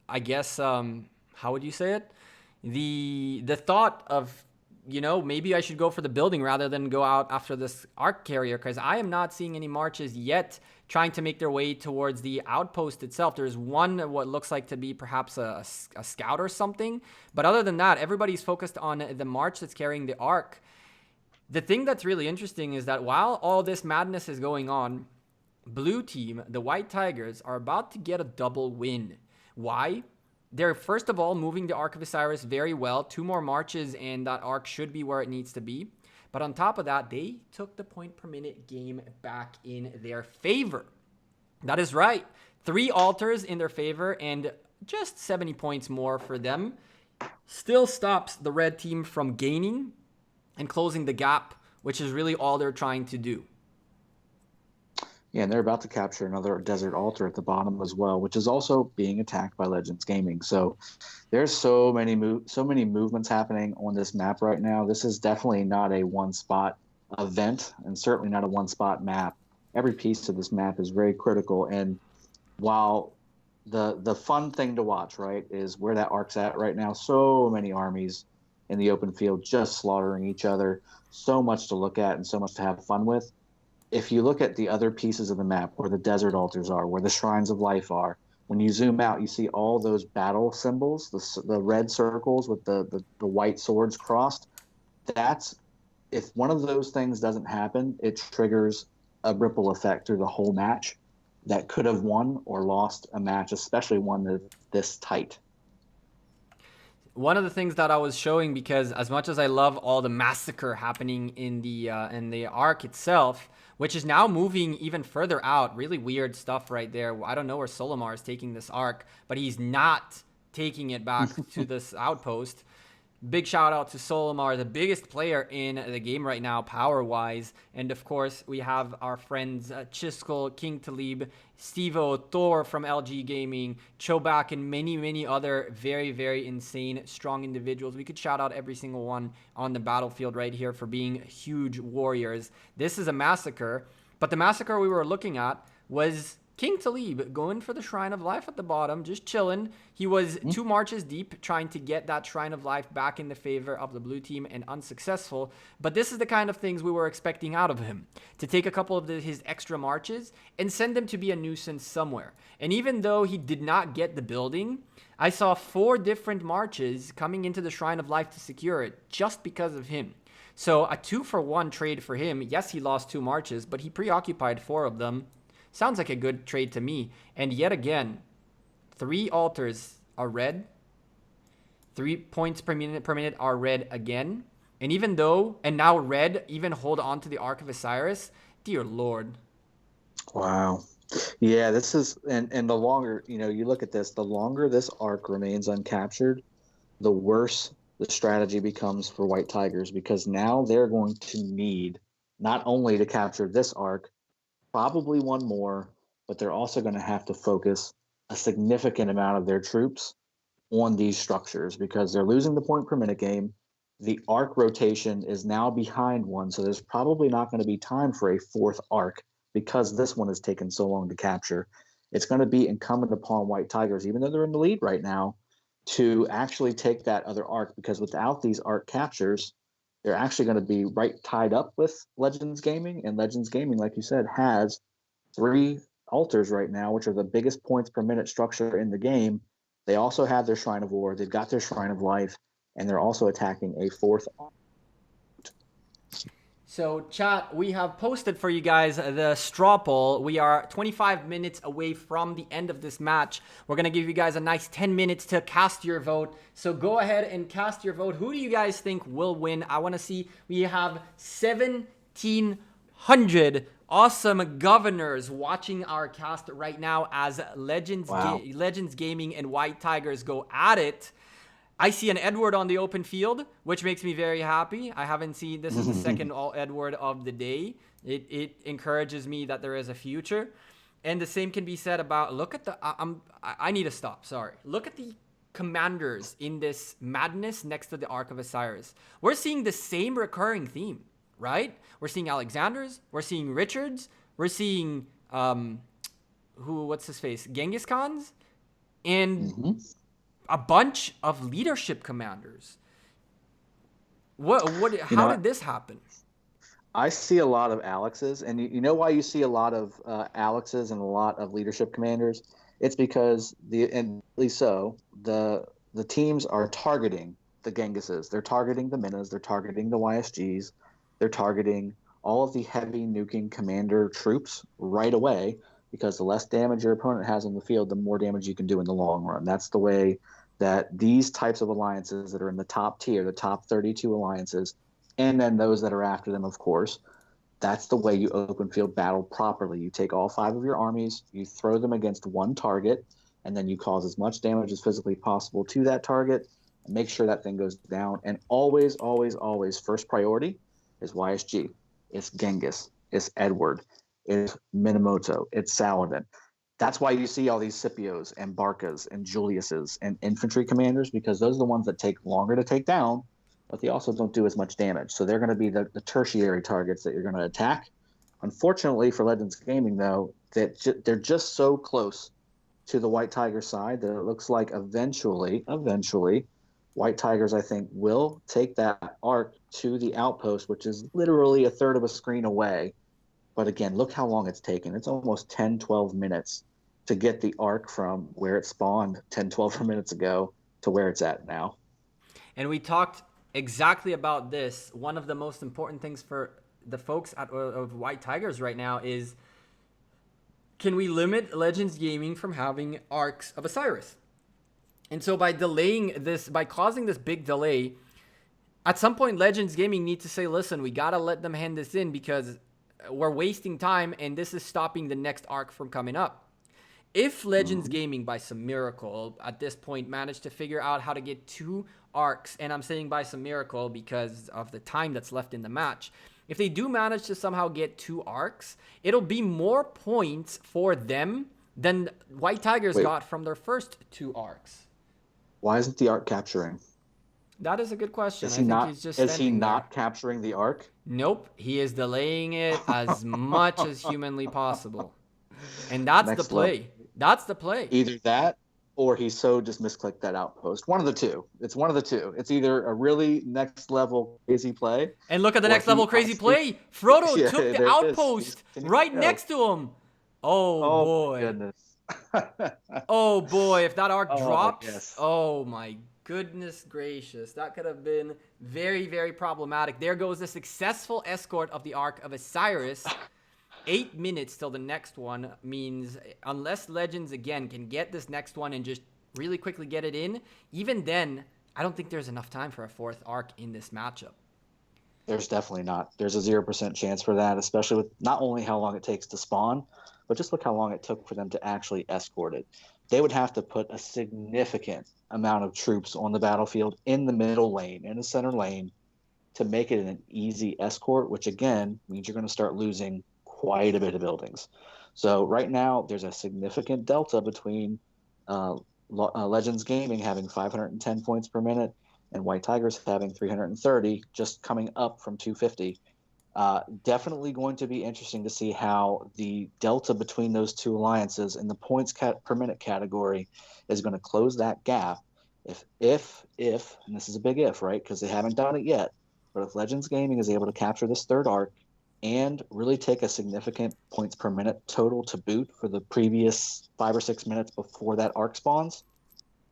I guess, how would you say it? The thought of, maybe I should go for the building rather than go out after this arc carrier, because I am not seeing any marches yet trying to make their way towards the outpost itself. There's one what looks like to be perhaps a scout or something, but other than that, everybody's focused on the march that's carrying the arc. The thing that's really interesting is that while all this madness is going on, blue team, the White Tigers, are about to get a double win. Why? They're, first of all, moving the Ark of Osiris very well. 2 more marches, and that Ark should be where it needs to be. But on top of that, they took the point per minute game back in their favor. That is right. 3 altars in their favor, and just 70 points more for them. Still stops the red team from gaining and closing the gap, which is really all they're trying to do. Yeah, and they're about to capture another desert altar at the bottom as well, which is also being attacked by Legends Gaming. So there's so many movements happening on this map right now. This is definitely not a one-spot event, and certainly not a one-spot map. Every piece of this map is very critical. And while the fun thing to watch, right, is where that arc's at right now, so many armies in the open field just slaughtering each other, so much to look at and so much to have fun with. If you look at the other pieces of the map, where the desert altars are, where the shrines of life are, when you zoom out, you see all those battle symbols, the red circles with the white swords crossed. That's, if one of those things doesn't happen, it triggers a ripple effect through the whole match that could have won or lost a match, especially one this tight. One of the things that I was showing, because as much as I love all the massacre happening in the arc itself, which is now moving even further out, really weird stuff right there. I don't know where Solomar is taking this arc, but he's not taking it back to this outpost. Big shout out to Solomar, the biggest player in the game right now, power-wise. And of course, we have our friends Chiskel, King Talib, Stevo, Thor from LG Gaming, Chobak, and many, many other very, very insane, strong individuals. We could shout out every single one on the battlefield right here for being huge warriors. This is a massacre, but the massacre we were looking at was King Talib going for the Shrine of Life at the bottom, just chilling. He was 2 marches deep trying to get that Shrine of Life back in the favor of the blue team, and unsuccessful. But this is the kind of things we were expecting out of him, to take a couple of his extra marches and send them to be a nuisance somewhere. And even though he did not get the building, I saw 4 different marches coming into the Shrine of Life to secure it just because of him. So a 2-for-1 trade for him. Yes, he lost 2 marches, but he preoccupied 4 of them. Sounds like a good trade to me. And yet again, 3 altars are red. 3 points per minute are red again. And even though, and now red even hold on to the Ark of Osiris, dear Lord. Wow. Yeah, this is, and the longer, you look at this, the longer this arc remains uncaptured, the worse the strategy becomes for White Tigers, because now they're going to need not only to capture this arc, probably one more, but they're also going to have to focus a significant amount of their troops on these structures, because they're losing the point per minute game. The arc rotation is now behind one, so there's probably not going to be time for a 4th arc, because this one has taken so long to capture. It's going to be incumbent upon White Tigers, even though they're in the lead right now, to actually take that other arc, because without these arc captures, they're actually going to be right tied up with Legends Gaming. And Legends Gaming, like you said, has 3 altars right now, which are the biggest points per minute structure in the game. They also have their Shrine of War, they've got their Shrine of Life, and they're also attacking a 4th. So, chat, we have posted for you guys the straw poll. We are 25 minutes away from the end of this match. We're going to give you guys a nice 10 minutes to cast your vote. So go ahead and cast your vote. Who do you guys think will win? I want to see. We have 1,700 awesome governors watching our cast right now as Legends Gaming and White Tigers go at it. I see an Edward on the open field, which makes me very happy. I haven't seen, this is the second Edward of the day. It encourages me that there is a future. And the same can be said about, look at the, I need to stop, sorry. Look at the commanders in this madness next to the Ark of Osiris. We're seeing the same recurring theme, right? We're seeing Alexanders, we're seeing Richards, we're seeing, what's his face? Genghis Khans, and a bunch of leadership commanders. How did this happen? I see a lot of Alexes, and you know why you see a lot of Alexes and a lot of leadership commanders? It's because the teams are targeting the Genghises, they're targeting the Minas, they're targeting the YSGs, they're targeting all of the heavy nuking commander troops right away, because the less damage your opponent has on the field, the more damage you can do in the long run. That's the way that these types of alliances that are in the top tier, the top 32 alliances, and then those that are after them, of course, that's the way you open field battle properly. You take all 5 of your armies, you throw them against one target, and then you cause as much damage as physically possible to that target, and make sure that thing goes down. And always, always, always, first priority is YSG. It's Genghis. It's Edward. It's Minamoto. It's Saladin. That's why you see all these Scipios and Barcas and Juliuses and infantry commanders, because those are the ones that take longer to take down, but they also don't do as much damage. So they're going to be the tertiary targets that you're going to attack. Unfortunately for Legends Gaming, though, that they're just so close to the White Tiger side that it looks like eventually, White Tigers, I think, will take that arc to the outpost, which is literally a third of a screen away. But again, look how long it's taken. It's almost 10, 12 minutes to get the arc from where it spawned 10, 12 minutes ago to where it's at now. And we talked exactly about this. One of the most important things for the folks of White Tigers right now is, can we limit Legends Gaming from having arcs of Osiris? And so by delaying this, by causing this big delay, at some point Legends Gaming need to say, listen, we got to let them hand this in because we're wasting time and this is stopping the next arc from coming up. If Legends Gaming, by some miracle, at this point managed to figure out how to get 2 arcs, and I'm saying by some miracle because of the time that's left in the match, if they do manage to somehow get 2 arcs, it'll be more points for them than White Tigers got from their first 2 arcs. Why isn't the arc capturing? That is a good question. Is he not capturing the arc? Nope. He is delaying it as much as humanly possible. And that's the play. Level. That's the play. Either that or he just misclicked that outpost. One of the two. It's one of the two. It's either a really next level crazy play. And look at the next level crazy play. Frodo took the outpost right next to him. Oh boy. My goodness. Oh boy, if that arc drops. Yes. Oh my goodness gracious. That could have been very, very problematic. There goes the successful escort of the Ark of Osiris. 8 minutes till the next one means unless Legends again can get this next one and just really quickly get it in, even then, I don't think there's enough time for a 4th arc in this matchup. There's definitely not. There's a 0% chance for that, especially with not only how long it takes to spawn, but just look how long it took for them to actually escort it. They would have to put a significant amount of troops on the battlefield in the middle lane, in the center lane, to make it an easy escort, which again means you're going to start losing quite a bit of buildings. So right now, there's a significant delta between Legends Gaming having 510 points per minute and White Tigers having 330, just coming up from 250. Definitely going to be interesting to see how the delta between those two alliances in the points per minute category is going to close that gap. If, and this is a big if, right? Because they haven't done it yet. But if Legends Gaming is able to capture this third arc and really take a significant points per minute total to boot for the previous 5 or 6 minutes before that arc spawns,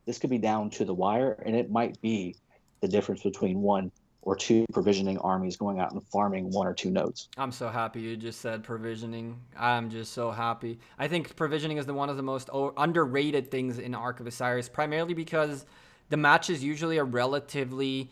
this could be down to the wire, and it might be the difference between 1 or 2 provisioning armies going out and farming 1 or 2 nodes. I'm so happy you just said provisioning. I'm just so happy. I think provisioning is one of the most underrated things in Ark of Osiris, primarily because the matches usually are relatively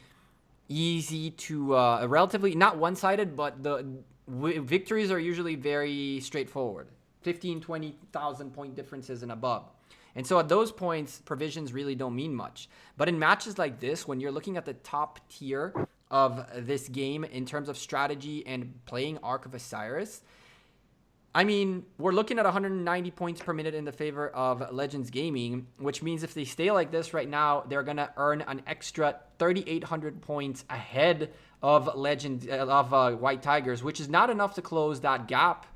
easy to, relatively not one-sided, but the victories are usually very straightforward. 15, 20,000 point differences and above. And so at those points, provisions really don't mean much. But in matches like this, when you're looking at the top tier of this game in terms of strategy and playing Ark of Osiris, I mean, we're looking at 190 points per minute in the favor of Legends Gaming, which means if they stay like this right now, they're going to earn an extra 3,800 points ahead of White Tigers, which is not enough to close that gap.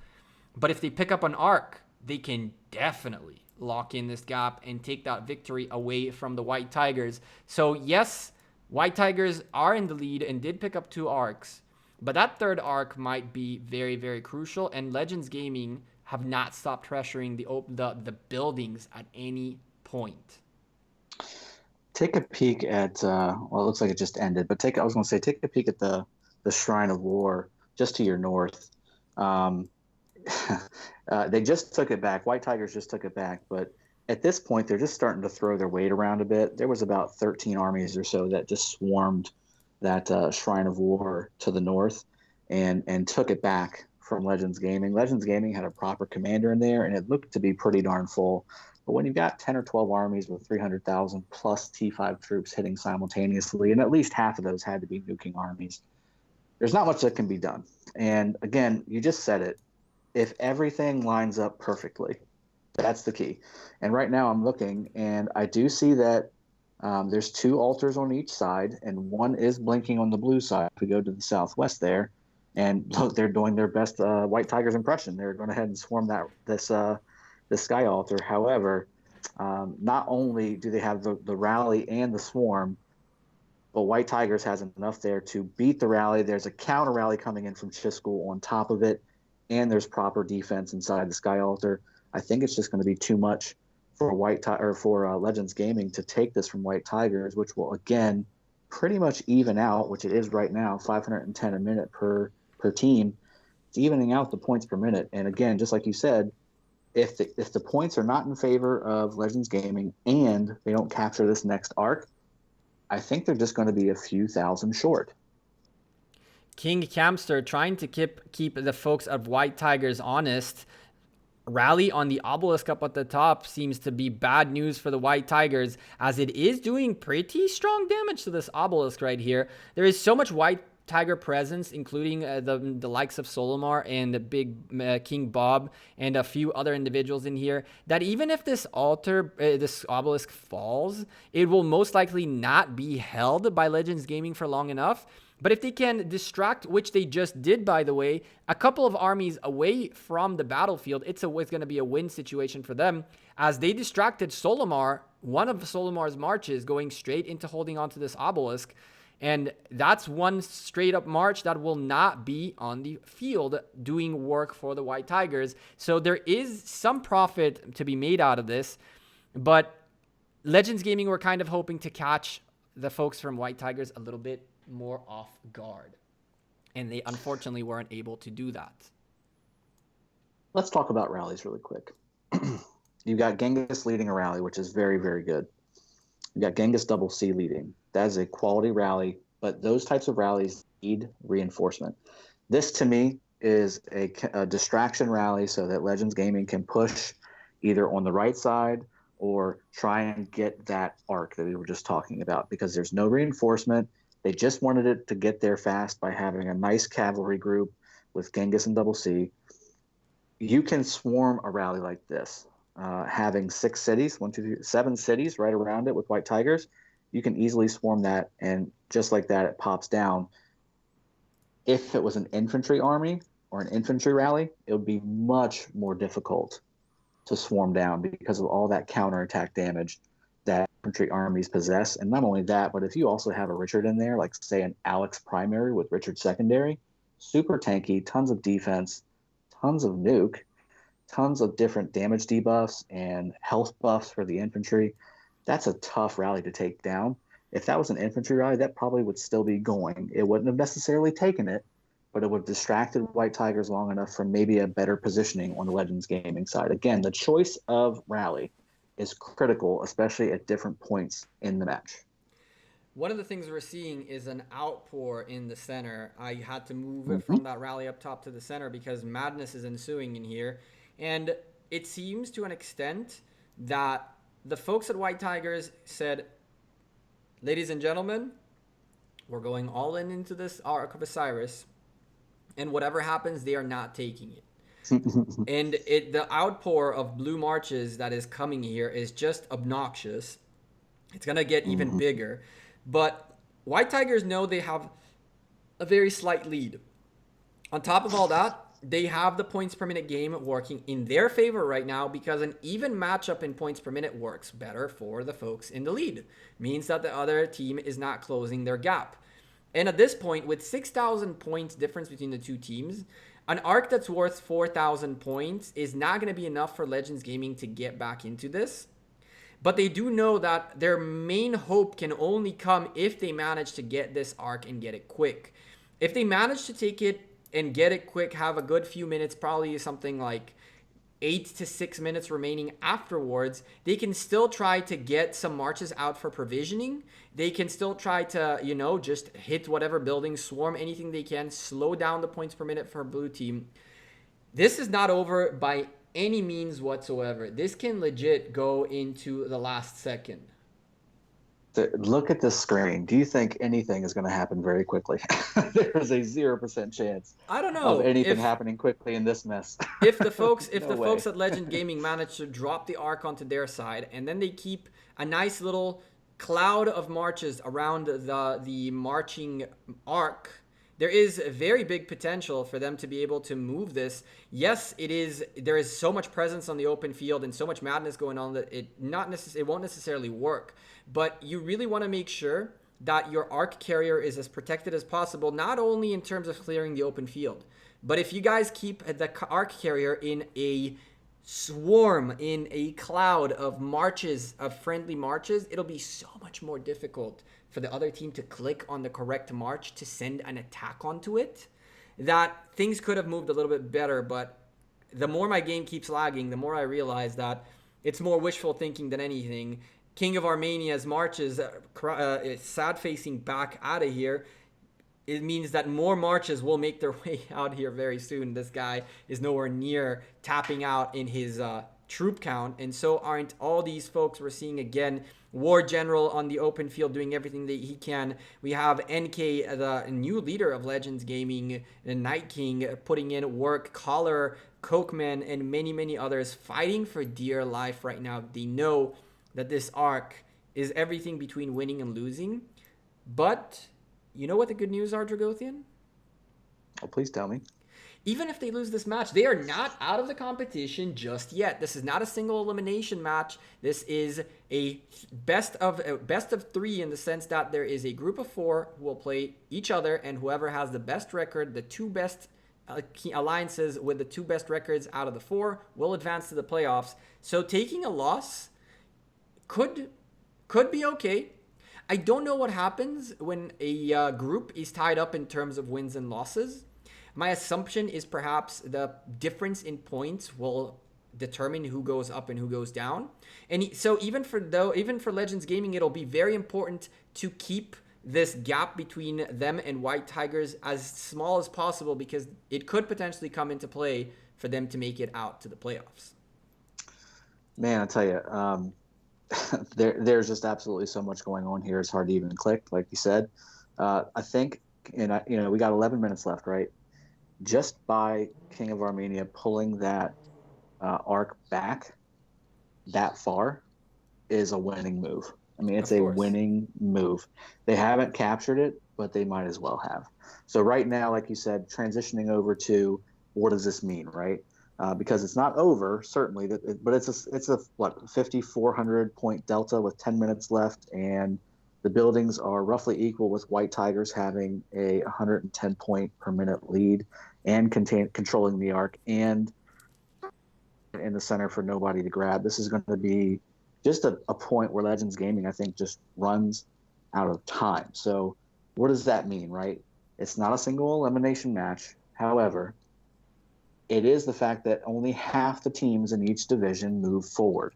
But if they pick up an Arc, they can definitely lock in this gap and take that victory away from the White Tigers. So yes, White Tigers are in the lead and did pick up 2 arcs, but that third arc might be very, very crucial, and Legends Gaming have not stopped pressuring the buildings at any point. Take a peek at, well, it looks like it just ended, but take a peek at the Shrine of War just to your north. They just took it back. White Tigers just took it back, but at this point, they're just starting to throw their weight around a bit. There was about 13 armies or so that just swarmed that Shrine of War to the north and took it back from Legends Gaming. Legends Gaming had a proper commander in there, and it looked to be pretty darn full. But when you've got 10 or 12 armies with 300,000 plus T5 troops hitting simultaneously, and at least half of those had to be nuking armies, there's not much that can be done. And again, you just said it. If everything lines up perfectly, that's the key. And right now I'm looking, and I do see that there's 2 altars on each side, and one is blinking on the blue side. If we go to the southwest there, and look, they're doing their best White Tigers impression. They're going ahead and swarm this sky altar. However, not only do they have the rally and the swarm, but White Tigers has enough there to beat the rally. There's a counter rally coming in from Chisco on top of it, and there's proper defense inside the sky altar. I think it's just going to be too much for Legends Gaming to take this from White Tigers, which will again pretty much even out, which it is right now, 510 a minute per team. It's evening out the points per minute. And again, just like you said, if the points are not in favor of Legends Gaming and they don't capture this next arc, I think they're just going to be a few thousand short. King Camster trying to keep the folks of White Tigers honest. Rally on the obelisk up at the top seems to be bad news for the White Tigers, as it is doing pretty strong damage to this obelisk right here. There is so much White Tiger presence, including the likes of Solomar and the big King Bob and a few other individuals in here, that even if this this obelisk falls, it will most likely not be held by Legends Gaming for long enough. But if they can distract, which they just did, by the way, a couple of armies away from the battlefield, it's always going to be a win situation for them, as they distracted Solomar, one of Solomar's marches, going straight into holding onto this obelisk. And that's one straight up march that will not be on the field doing work for the White Tigers. So there is some profit to be made out of this, but Legends Gaming were kind of hoping to catch the folks from White Tigers a little bit more off guard, and they unfortunately weren't able to do that. Let's talk about rallies really quick. You've got Genghis leading a rally, which is very, very good. You got Genghis Double C leading. That is a quality rally, but those types of rallies need reinforcement. This, to me, is a distraction rally so that Legends Gaming can push either on the right side or try and get that arc that we were just talking about, because there's no reinforcement. They just wanted it to get there fast by having a nice cavalry group with Genghis and Double C. You can swarm a rally like this, having 6 cities, 7 cities right around it with White Tigers. You can easily swarm that, and just like that, it pops down. If it was an infantry army or an infantry rally, it would be much more difficult to swarm down because of all that counterattack damage that infantry armies possess. And not only that, but if you also have a Richard in there, like say an Alex primary with Richard secondary, super tanky, tons of defense, tons of nuke, tons of different damage debuffs and health buffs for the infantry. That's a tough rally to take down. If that was an infantry rally, that probably would still be going. It wouldn't have necessarily taken it, but it would have distracted White Tigers long enough for maybe a better positioning on the Legends Gaming side. Again, the choice of rally is critical, especially at different points in the match. One of the things we're seeing is an outpour in the center. I had to move it from that rally up top to the center because madness is ensuing in here. And it seems to an extent that the folks at White Tigers said, ladies and gentlemen, we're going all in into this Ark of Osiris, and whatever happens, they are not taking it. And the outpour of blue marches that is coming here is just obnoxious. It's going to get even bigger. But White Tigers know they have a very slight lead. On top of all that, they have the points per minute game working in their favor right now because an even matchup in points per minute works better for the folks in the lead. Means that the other team is not closing their gap. And at this point, with 6,000 points difference between the two teams, an arc that's worth 4,000 points is not going to be enough for Legends Gaming to get back into this. But they do know that their main hope can only come if they manage to get this arc and get it quick. If they manage to take it and get it quick, have a good few minutes, probably something like 8 to 6 minutes remaining afterwards, they can still try to get some marches out for provisioning. They can still try to, just hit whatever building, swarm anything they can, slow down the points per minute for blue team. This is not over by any means whatsoever. This can legit go into the last second. Look at this screen. Do you think anything is going to happen very quickly? There's a 0% chance. I don't know of anything happening quickly in this mess. If the folks, folks at Legend Gaming manage to drop the arc onto their side, and then they keep a nice little cloud of marches around the marching arc, there is a very big potential for them to be able to move this. Yes, there is so much presence on the open field and so much madness going on that it won't necessarily work. But you really want to make sure that your arc carrier is as protected as possible, not only in terms of clearing the open field, but if you guys keep the arc carrier in a swarm, in a cloud of marches, of friendly marches, it'll be so much more difficult for the other team to click on the correct march to send an attack onto it, that things could have moved a little bit better. But the more my game keeps lagging, the more I realize that it's more wishful thinking than anything. King of Armenia's marches, sad facing back out of here. It means that more marches will make their way out here very soon. This guy is nowhere near tapping out in his troop count, and so aren't all these folks we're seeing again. War General on the open field doing everything that he can. We have NK, the new leader of Legends Gaming, and Night King putting in work. Collar, Cokeman, and many, many others fighting for dear life right now. They know that this arc is everything between winning and losing. But you know what the good news are, Dragothian? Oh, please tell me. Even if they lose this match, they are not out of the competition just yet. This is not a single elimination match. This is a best of 3 in the sense that there is a group of 4 who will play each other, and whoever has the best record, the 2 best alliances with the 2 best records out of the 4 will advance to the playoffs. So taking a loss could be okay. I don't know what happens when a group is tied up in terms of wins and losses. My assumption is perhaps the difference in points will determine who goes up and who goes down. And so even for Legends Gaming, it'll be very important to keep this gap between them and White Tigers as small as possible, because it could potentially come into play for them to make it out to the playoffs. Man, I tell you, there's just absolutely so much going on here. It's hard to even click, like you said. I think, we got 11 minutes left, right? Just by King of Armenia pulling that arc back that far is a winning move. I mean, it's a winning move. They haven't captured it, but they might as well have. So right now, like you said, transitioning over to what does this mean, right? because it's not over, certainly, but it's a what 5,400 point delta with 10 minutes left, and the buildings are roughly equal, with White Tigers having a 110 point per minute lead and controlling the arc and in the center for nobody to grab. This is going to be just a point where Legends Gaming, I think, just runs out of time. So what does that mean, right? It's not a single elimination match. However, it is the fact that only half the teams in each division move forward.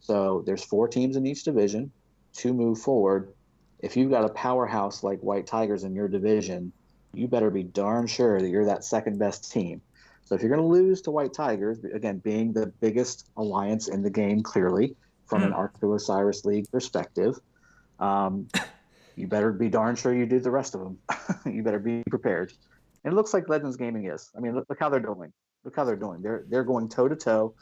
So there's 4 teams in each division, 2 move forward. If you've got a powerhouse like White Tigers in your division, you better be darn sure that you're that second best team. So if you're going to lose to White Tigers, again, being the biggest alliance in the game, clearly, from an Arc to Osiris League perspective, you better be darn sure you do the rest of them. You better be prepared. And it looks like Legends Gaming is. I mean, look how they're doing. Look how they're doing. They're going toe-to-toe.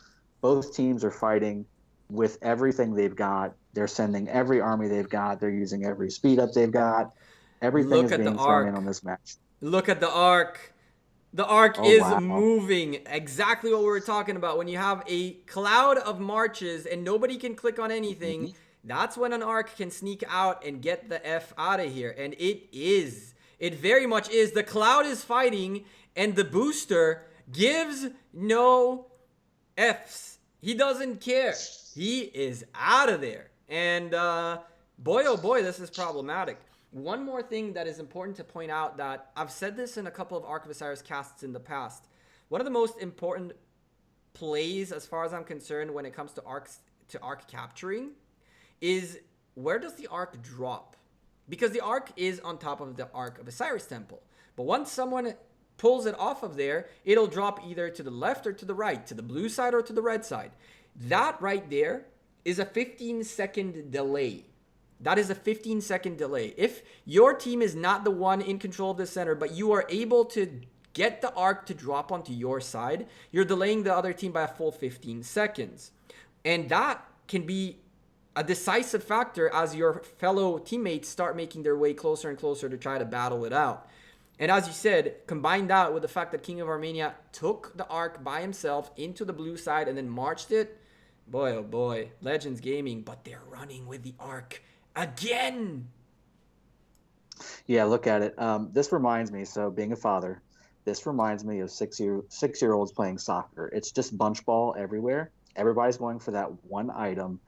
Both teams are fighting with everything they've got. They're sending every army they've got. They're using every speed up they've got. Everything is being thrown in on this match. Look at the arc. The arc is moving. Exactly what we were talking about. When you have a cloud of marches and nobody can click on anything, that's when an arc can sneak out and get the F out of here. And it is. It very much is. The cloud is fighting, and the booster gives no Fs. He doesn't care. He is out of there. And boy, oh boy, this is problematic. One more thing that is important to point out, that I've said this in a couple of Arc of Osiris casts in the past. One of the most important plays, as far as I'm concerned, when it comes to arc capturing, is where does the arc drop? Because the arc is on top of the Arc of Osiris temple. But once someone pulls it off of there, it'll drop either to the left or to the right, to the blue side or to the red side. That right there is a 15-second delay. That is a 15-second delay. If your team is not the one in control of the center, but you are able to get the arc to drop onto your side, you're delaying the other team by a full 15 seconds. And that can be a decisive factor as your fellow teammates start making their way closer and closer to try to battle it out. And as you said, combine that with the fact that King of Armenia took the arc by himself into the blue side and then marched it. Boy, oh boy, Legends Gaming, but they're running with the arc again. Yeah, look at it. This reminds me, so being a father, this reminds me of six-year-olds playing soccer. It's just bunch ball everywhere. Everybody's going for that one item.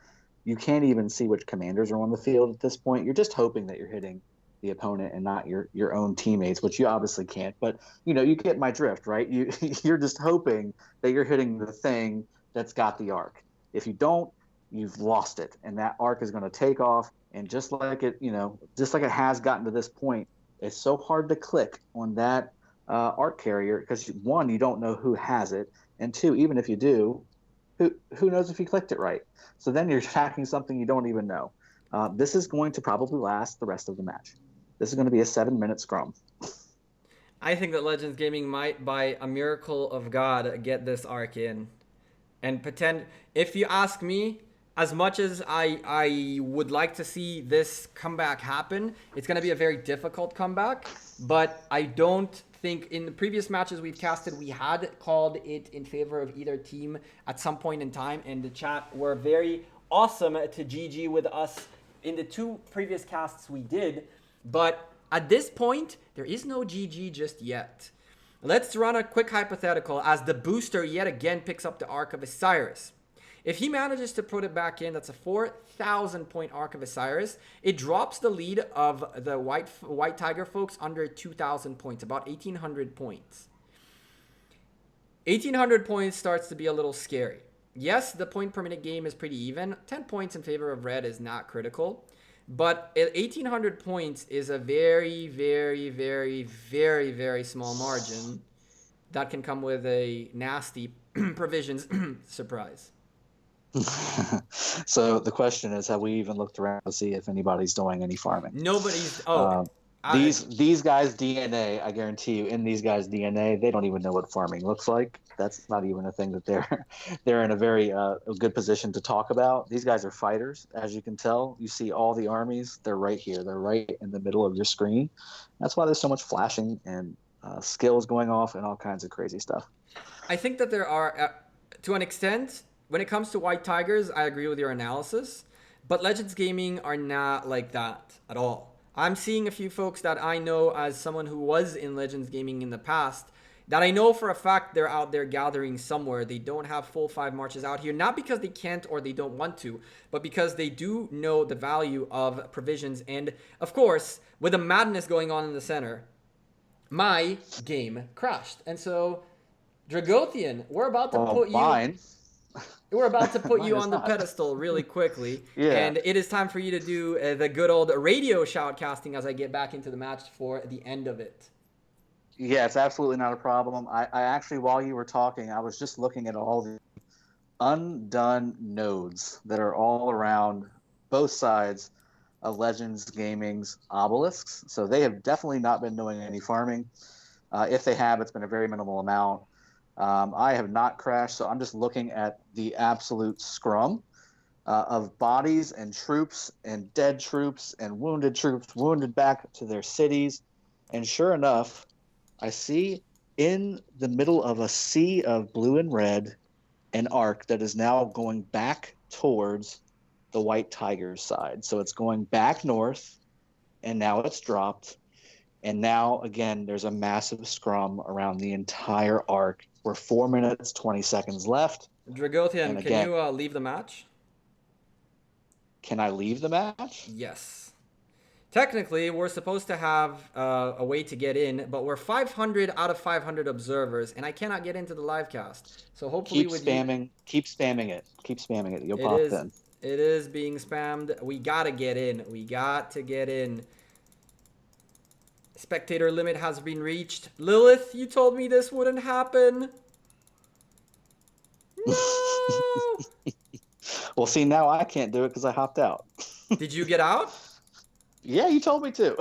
You can't even see which commanders are on the field at this point. You're just hoping that you're hitting the opponent and not your own teammates, which you obviously can't. But, you get my drift, right? You're just hoping that you're hitting the thing that's got the arc. If you don't, you've lost it. And that arc is going to take off. And just like it has gotten to this point, it's so hard to click on that arc carrier because, one, you don't know who has it. And two, even if you do, who knows if you clicked it right? So then you're tracking something you don't even know. This is going to probably last the rest of the match. This is going to be a 7-minute scrum. I think that Legends Gaming might, by a miracle of God, get this arc in. And pretend, if you ask me, as much as I would like to see this comeback happen, it's going to be a very difficult comeback. But I don't think, in the previous matches we've casted, we had called it in favor of either team at some point in time. And the chat were very awesome to GG with us in the 2 previous casts we did. But at this point, there is no GG just yet. Let's run a quick hypothetical as the booster yet again picks up the Arc of Osiris. If he manages to put it back in, that's a 4,000 point Arc of Osiris. It drops the lead of the White Tiger folks under 2,000 points, about 1,800 points. 1,800 points starts to be a little scary. Yes, the point per minute game is pretty even. 10 points in favor of red is not critical. But 1,800 points is a very, very, very, very, very small margin that can come with a nasty provisions surprise. So the question is, have we even looked around to see if anybody's doing any farming? Nobody's. These guys' DNA, I guarantee you, in these guys' DNA, they don't even know what farming looks like. That's not even a thing that they're in a very good position to talk about. These guys are fighters, as you can tell. You see all the armies; they're right here. They're right in the middle of your screen. That's why there's so much flashing and skills going off, and all kinds of crazy stuff. I think that there are, to an extent, when it comes to White Tigers, I agree with your analysis, but Legends Gaming are not like that at all. I'm seeing a few folks that I know as someone who was in Legends Gaming in the past, that I know for a fact they're out there gathering somewhere. They don't have full 5 marches out here, not because they can't or they don't want to, but because they do know the value of provisions. And of course, with the madness going on in the center, my game crashed. And so, Dragothian, we're about to put you... We're about to put you on the pedestal really quickly. Yeah. And it is time for you to do the good old radio shoutcasting as I get back into the match for the end of it. Yeah, it's absolutely not a problem. I actually, while you were talking, I was just looking at all the undone nodes that are all around both sides of Legends Gaming's obelisks. So they have definitely not been doing any farming. If they have, it's been a very minimal amount. I have not crashed, so I'm just looking at the absolute scrum of bodies and troops and dead troops and wounded troops, wounded back to their cities. And sure enough, I see in the middle of a sea of blue and red an arc that is now going back towards the White Tigers side. So it's going back north, and now it's dropped. And now, again, there's a massive scrum around the entire arc. We're 4 minutes, 20 seconds left. Dragothian, can you leave the match? Can I leave the match? Yes. Technically, we're supposed to have a way to get in, but we're 500 out of 500 observers, and I cannot get into the live cast. So hopefully keep spamming it. Keep spamming it. You'll pop in. It is being spammed. We gotta get in. We got to get in. Spectator limit has been reached. Lilith, you told me this wouldn't happen. No. Well, see, now I can't do it because I hopped out. Did you get out? Yeah, you told me to.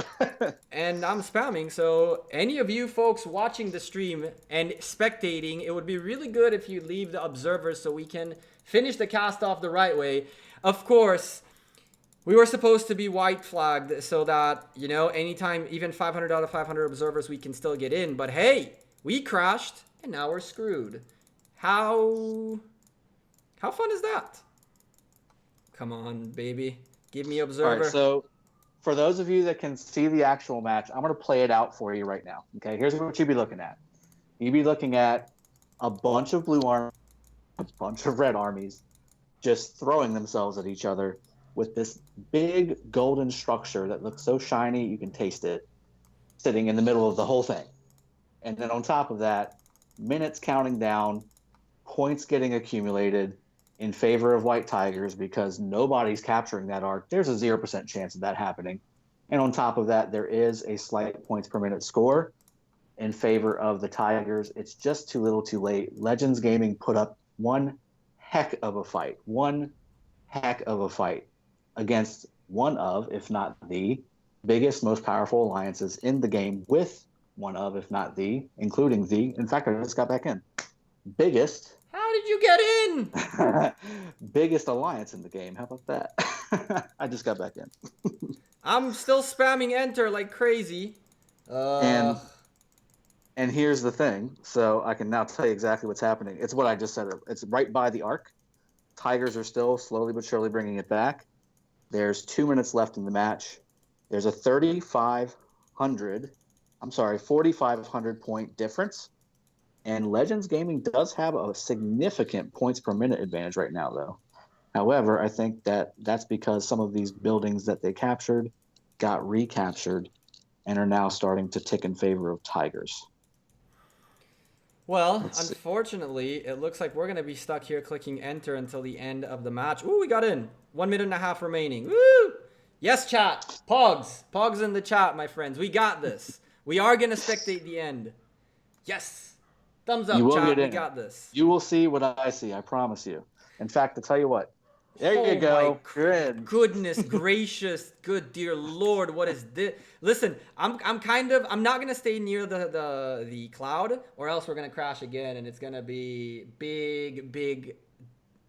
And I'm spamming, so any of you folks watching the stream and spectating, it would be really good if you leave the observers so we can finish the cast off the right way. Of course, we were supposed to be white flagged so that, you know, anytime, even 500 out of 500 observers, we can still get in. But hey, we crashed and now we're screwed. How fun is that? Come on, baby. Give me observer. All right, so for those of you that can see the actual match, I'm going to play it out for you right now. Okay, here's what you'd be looking at. You'd be looking at a bunch of blue armies, a bunch of red armies, just throwing themselves at each other with this big golden structure that looks so shiny you can taste it, sitting in the middle of the whole thing. And then on top of that, minutes counting down, points getting accumulated in favor of White Tigers because nobody's capturing that arc. There's a 0% chance of that happening. And on top of that, there is a slight points per minute score in favor of the Tigers. It's just too little too late. Legends Gaming put up one heck of a fight against one of, if not the biggest, most powerful alliances in the game, with one of, if not the, including the, in fact, I just got back in, biggest. How did you get in? Biggest alliance in the game. How about that? I just got back in. I'm still spamming enter like crazy. And here's the thing. So I can now tell you exactly what's happening. It's what I just said. It's right by the arc. Tigers are still slowly but surely bringing it back. There's 2 minutes left in the match. There's a 4,500 point difference. And Legends Gaming does have a significant points per minute advantage right now, though. However, I think that's because some of these buildings that they captured got recaptured and are now starting to tick in favor of Tigers. Well, unfortunately, it looks like we're going to be stuck here clicking enter until the end of the match. Ooh, we got in. 1 minute and a half remaining. Woo! Yes, chat. Pogs. Pogs in the chat, my friends. We got this. We are going to spectate the end. Yes. Thumbs up, chat. We got this. You will see what I see. I promise you. In fact, to tell you what. There you go. Goodness gracious. Good dear Lord. What is this? Listen, I'm not going to stay near the cloud, or else we're going to crash again, and it's going to be big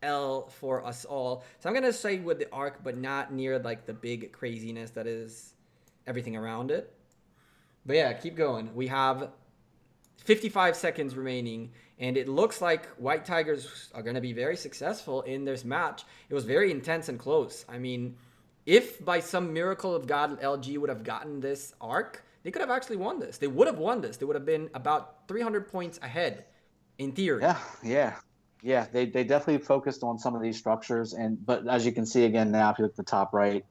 L for us all. So I'm going to stay with the arc, but not near like the big craziness that is everything around it. But yeah, keep going. We have 55 seconds remaining, and it looks like White Tigers are going to be very successful in this match. It was very intense and close. I mean, if by some miracle of God LG would have gotten this arc, they could have actually won this. They would have won this. They would have been about 300 points ahead, in theory. Yeah. They definitely focused on some of these structures, but as you can see again now, if you look at the top right,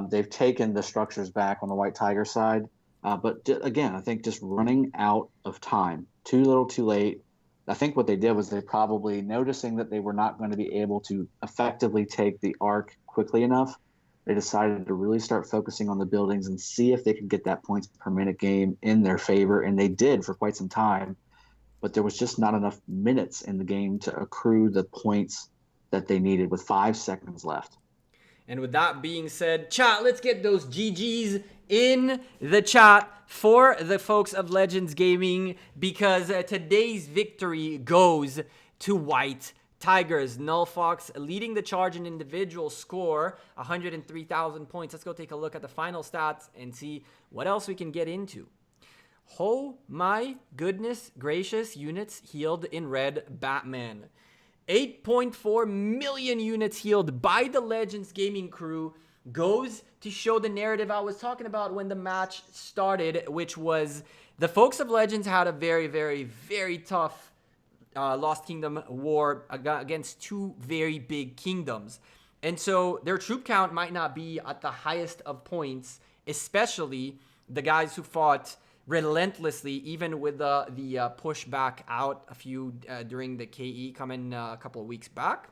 they've taken the structures back on the White Tiger side. But again, I think just running out of time, too little, too late. I think what they did was they probably noticing that they were not going to be able to effectively take the arc quickly enough. They decided to really start focusing on the buildings and see if they could get that points per minute game in their favor. And they did for quite some time, but there was just not enough minutes in the game to accrue the points that they needed with 5 seconds left. And with that being said, chat, let's get those GGs in the chat for the folks of Legends Gaming, because today's victory goes to White Tigers. Nullfox leading the charge in individual score, 103,000 points. Let's go take a look at the final stats and see what else we can get into. Oh my goodness gracious, units healed in red, Batman. 8.4 million units healed by the Legends Gaming crew goes to show the narrative I was talking about when the match started, which was the folks of Legends had a very, very, very tough Lost Kingdom war against two very big kingdoms. And so their troop count might not be at the highest of points, especially the guys who fought relentlessly, even with the pushback out a few during the KE coming a couple of weeks back.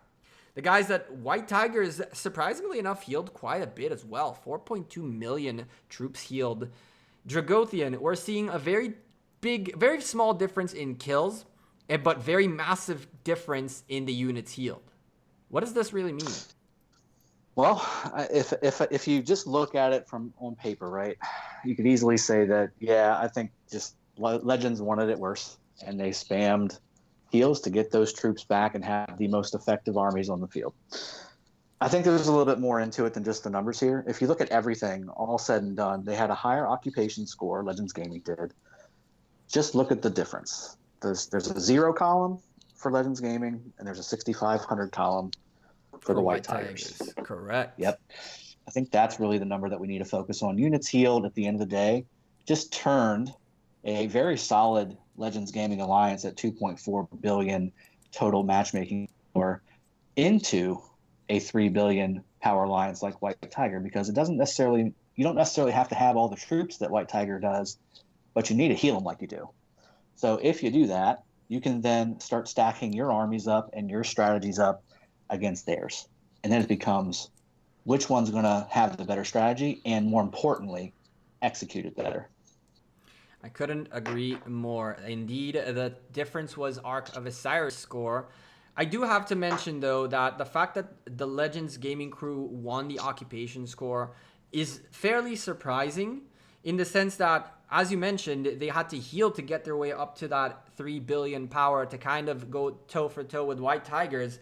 The guys that White Tigers, surprisingly enough, healed quite a bit as well. 4.2 million troops healed. Dragothian, we're seeing a very big, very small difference in kills, but very massive difference in the units healed. What does this really mean? Well, if you just look at it from on paper, right, you could easily say that, yeah, I think just Legends wanted it worse, and they spammed heals to get those troops back and have the most effective armies on the field. I think there's a little bit more into it than just the numbers here. If you look at everything, all said and done, they had a higher occupation score, Legends Gaming did. Just look at the difference. There's a 0 column for Legends Gaming, and there's a 6,500 column for the White Tigers. Correct. Yep. I think that's really the number that we need to focus on. Units healed at the end of the day just turned a very solid Legends Gaming alliance at 2.4 billion total matchmaking power into a 3 billion power alliance like White Tiger, because you don't necessarily have to have all the troops that White Tiger does, but you need to heal them like you do. So if you do that, you can then start stacking your armies up and your strategies up against theirs. And then it becomes which one's going to have the better strategy and, more importantly, execute it better. I couldn't agree more. Indeed, the difference was Arc of Osiris score. I do have to mention, though, that the fact that the Legends Gaming crew won the occupation score is fairly surprising, in the sense that, as you mentioned, they had to heal to get their way up to that 3 billion power to kind of go toe for toe with White Tigers.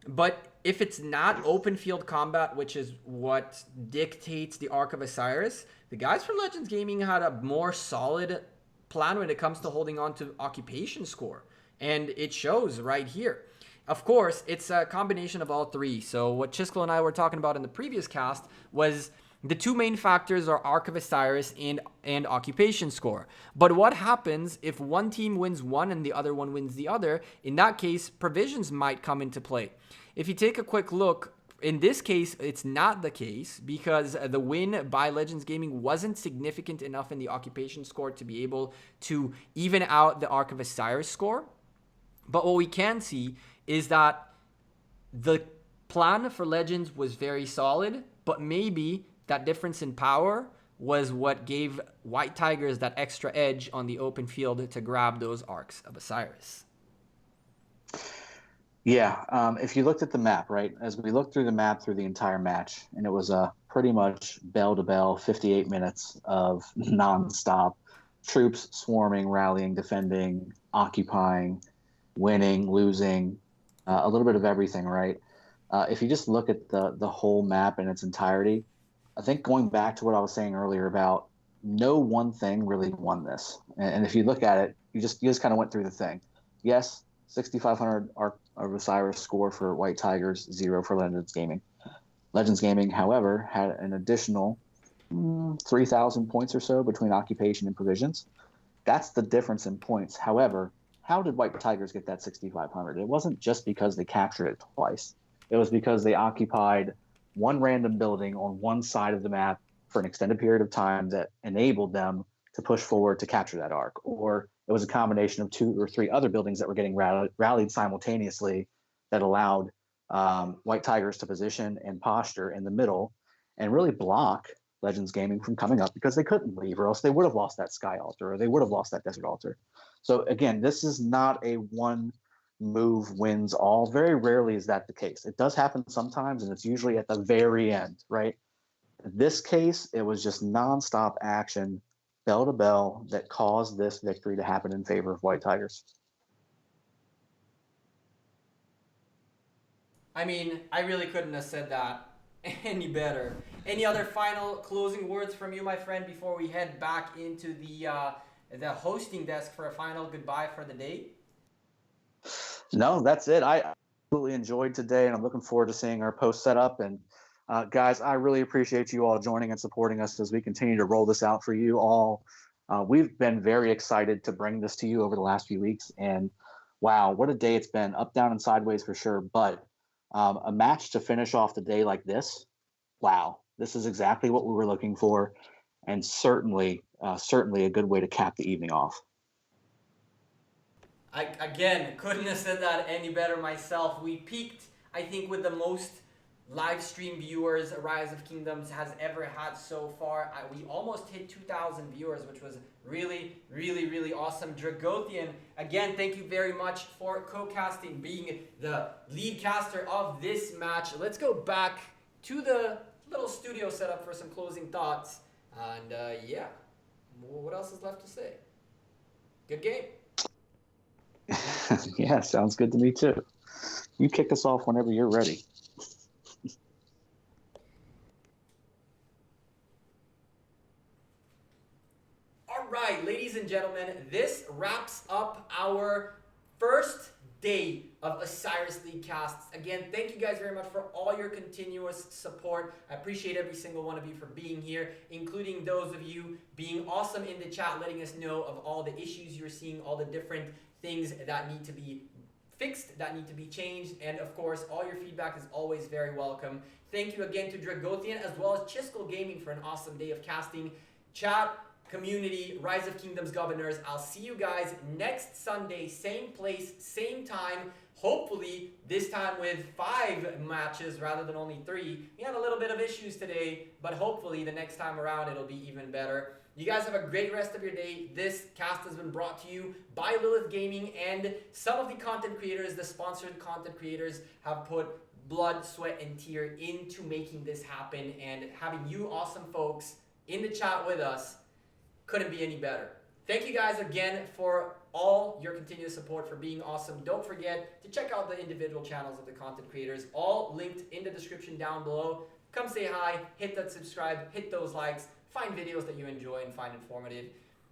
But if it's not open field combat, which is what dictates the Arc of Osiris, the guys from Legends Gaming had a more solid plan when it comes to holding on to occupation score. And it shows right here. Of course, it's a combination of all three. So what Chiskel and I were talking about in the previous cast was the two main factors are Arc of Osiris and occupation score. But what happens if one team wins one and the other one wins the other? In that case, provisions might come into play. If you take a quick look, in this case, it's not the case, because the win by Legends Gaming wasn't significant enough in the occupation score to be able to even out the Arc of Osiris score. But what we can see is that the plan for Legends was very solid, but maybe that difference in power was what gave White Tigers that extra edge on the open field to grab those Arcs of Osiris. Yeah, if you looked at the map, right, as we looked through the map through the entire match, and it was a pretty much bell-to-bell 58 minutes of nonstop troops swarming, rallying, defending, occupying, winning, losing, a little bit of everything, right? If you just look at the whole map in its entirety, I think going back to what I was saying earlier about no one thing really won this. And if you look at it, You just kind of went through the thing. Yes, 6,500 Arc of Osiris score for White Tigers, 0 for Legends Gaming. Legends Gaming, however, had an additional 3,000 points or so between occupation and provisions. That's the difference in points. However, how did White Tigers get that 6,500? It wasn't just because they captured it twice. It was because they occupied one random building on one side of the map for an extended period of time that enabled them to push forward to capture that arc. Or it was a combination of 2 or 3 other buildings that were getting rallied simultaneously that allowed White Tigers to position and posture in the middle and really block Legends Gaming from coming up because they couldn't leave, or else they would have lost that Sky Altar, or they would have lost that Desert Altar. So again, this is not a one move wins all. Very rarely is that the case. It does happen sometimes, and it's usually at the very end, right? In this case, it was just nonstop action, bell to bell, that caused this victory to happen in favor of White Tigers. I mean, I really couldn't have said that any better. Any other final closing words from you, my friend, before we head back into the hosting desk for a final goodbye for the day? No, that's it. I absolutely enjoyed today, and I'm looking forward to seeing our post set up. And guys, I really appreciate you all joining and supporting us as we continue to roll this out for you all. We've been very excited to bring this to you over the last few weeks, and wow, what a day it's been, up, down, and sideways for sure. But a match to finish off the day like this, wow, this is exactly what we were looking for, and certainly a good way to cap the evening off. I, again, couldn't have said that any better myself. We peaked, I think, with the most live stream viewers Rise of Kingdoms has ever had so far. We almost hit 2,000 viewers, which was really, really, really awesome. Dragothian, again, thank you very much for co-casting, being the lead caster of this match. Let's go back to the little studio setup for some closing thoughts. And yeah, what else is left to say? Good game. Yeah, sounds good to me too. You kick us off whenever you're ready. All right, ladies and gentlemen, this wraps up our first day of Osiris League casts. Again, thank you guys very much for all your continuous support. I appreciate every single one of you for being here, including those of you being awesome in the chat, letting us know of all the issues you're seeing, all the different things that need to be fixed, that need to be changed, and of course, all your feedback is always very welcome. Thank you again to Dragothian as well as Chiskel Gaming for an awesome day of casting. Chat, community, Rise of Kingdoms governors, I'll see you guys next Sunday, same place, same time. Hopefully, this time with 5 matches rather than only 3. We had a little bit of issues today, but hopefully the next time around it'll be even better. You guys have a great rest of your day. This cast has been brought to you by Lilith Gaming, and some of the content creators, the sponsored content creators, have put blood, sweat, and tear into making this happen, and having you awesome folks in the chat with us couldn't be any better. Thank you guys again for all your continuous support, for being awesome. Don't forget to check out the individual channels of the content creators, all linked in the description down below. Come say hi, hit that subscribe, hit those likes, find videos that you enjoy and find informative.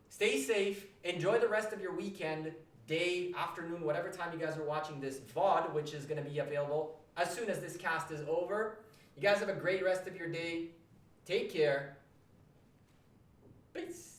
Stay safe, enjoy the rest of your weekend, day, afternoon, whatever time you guys are watching this VOD, which is going to be available as soon as this cast is over. You guys have a great rest of your day. Take care. Peace.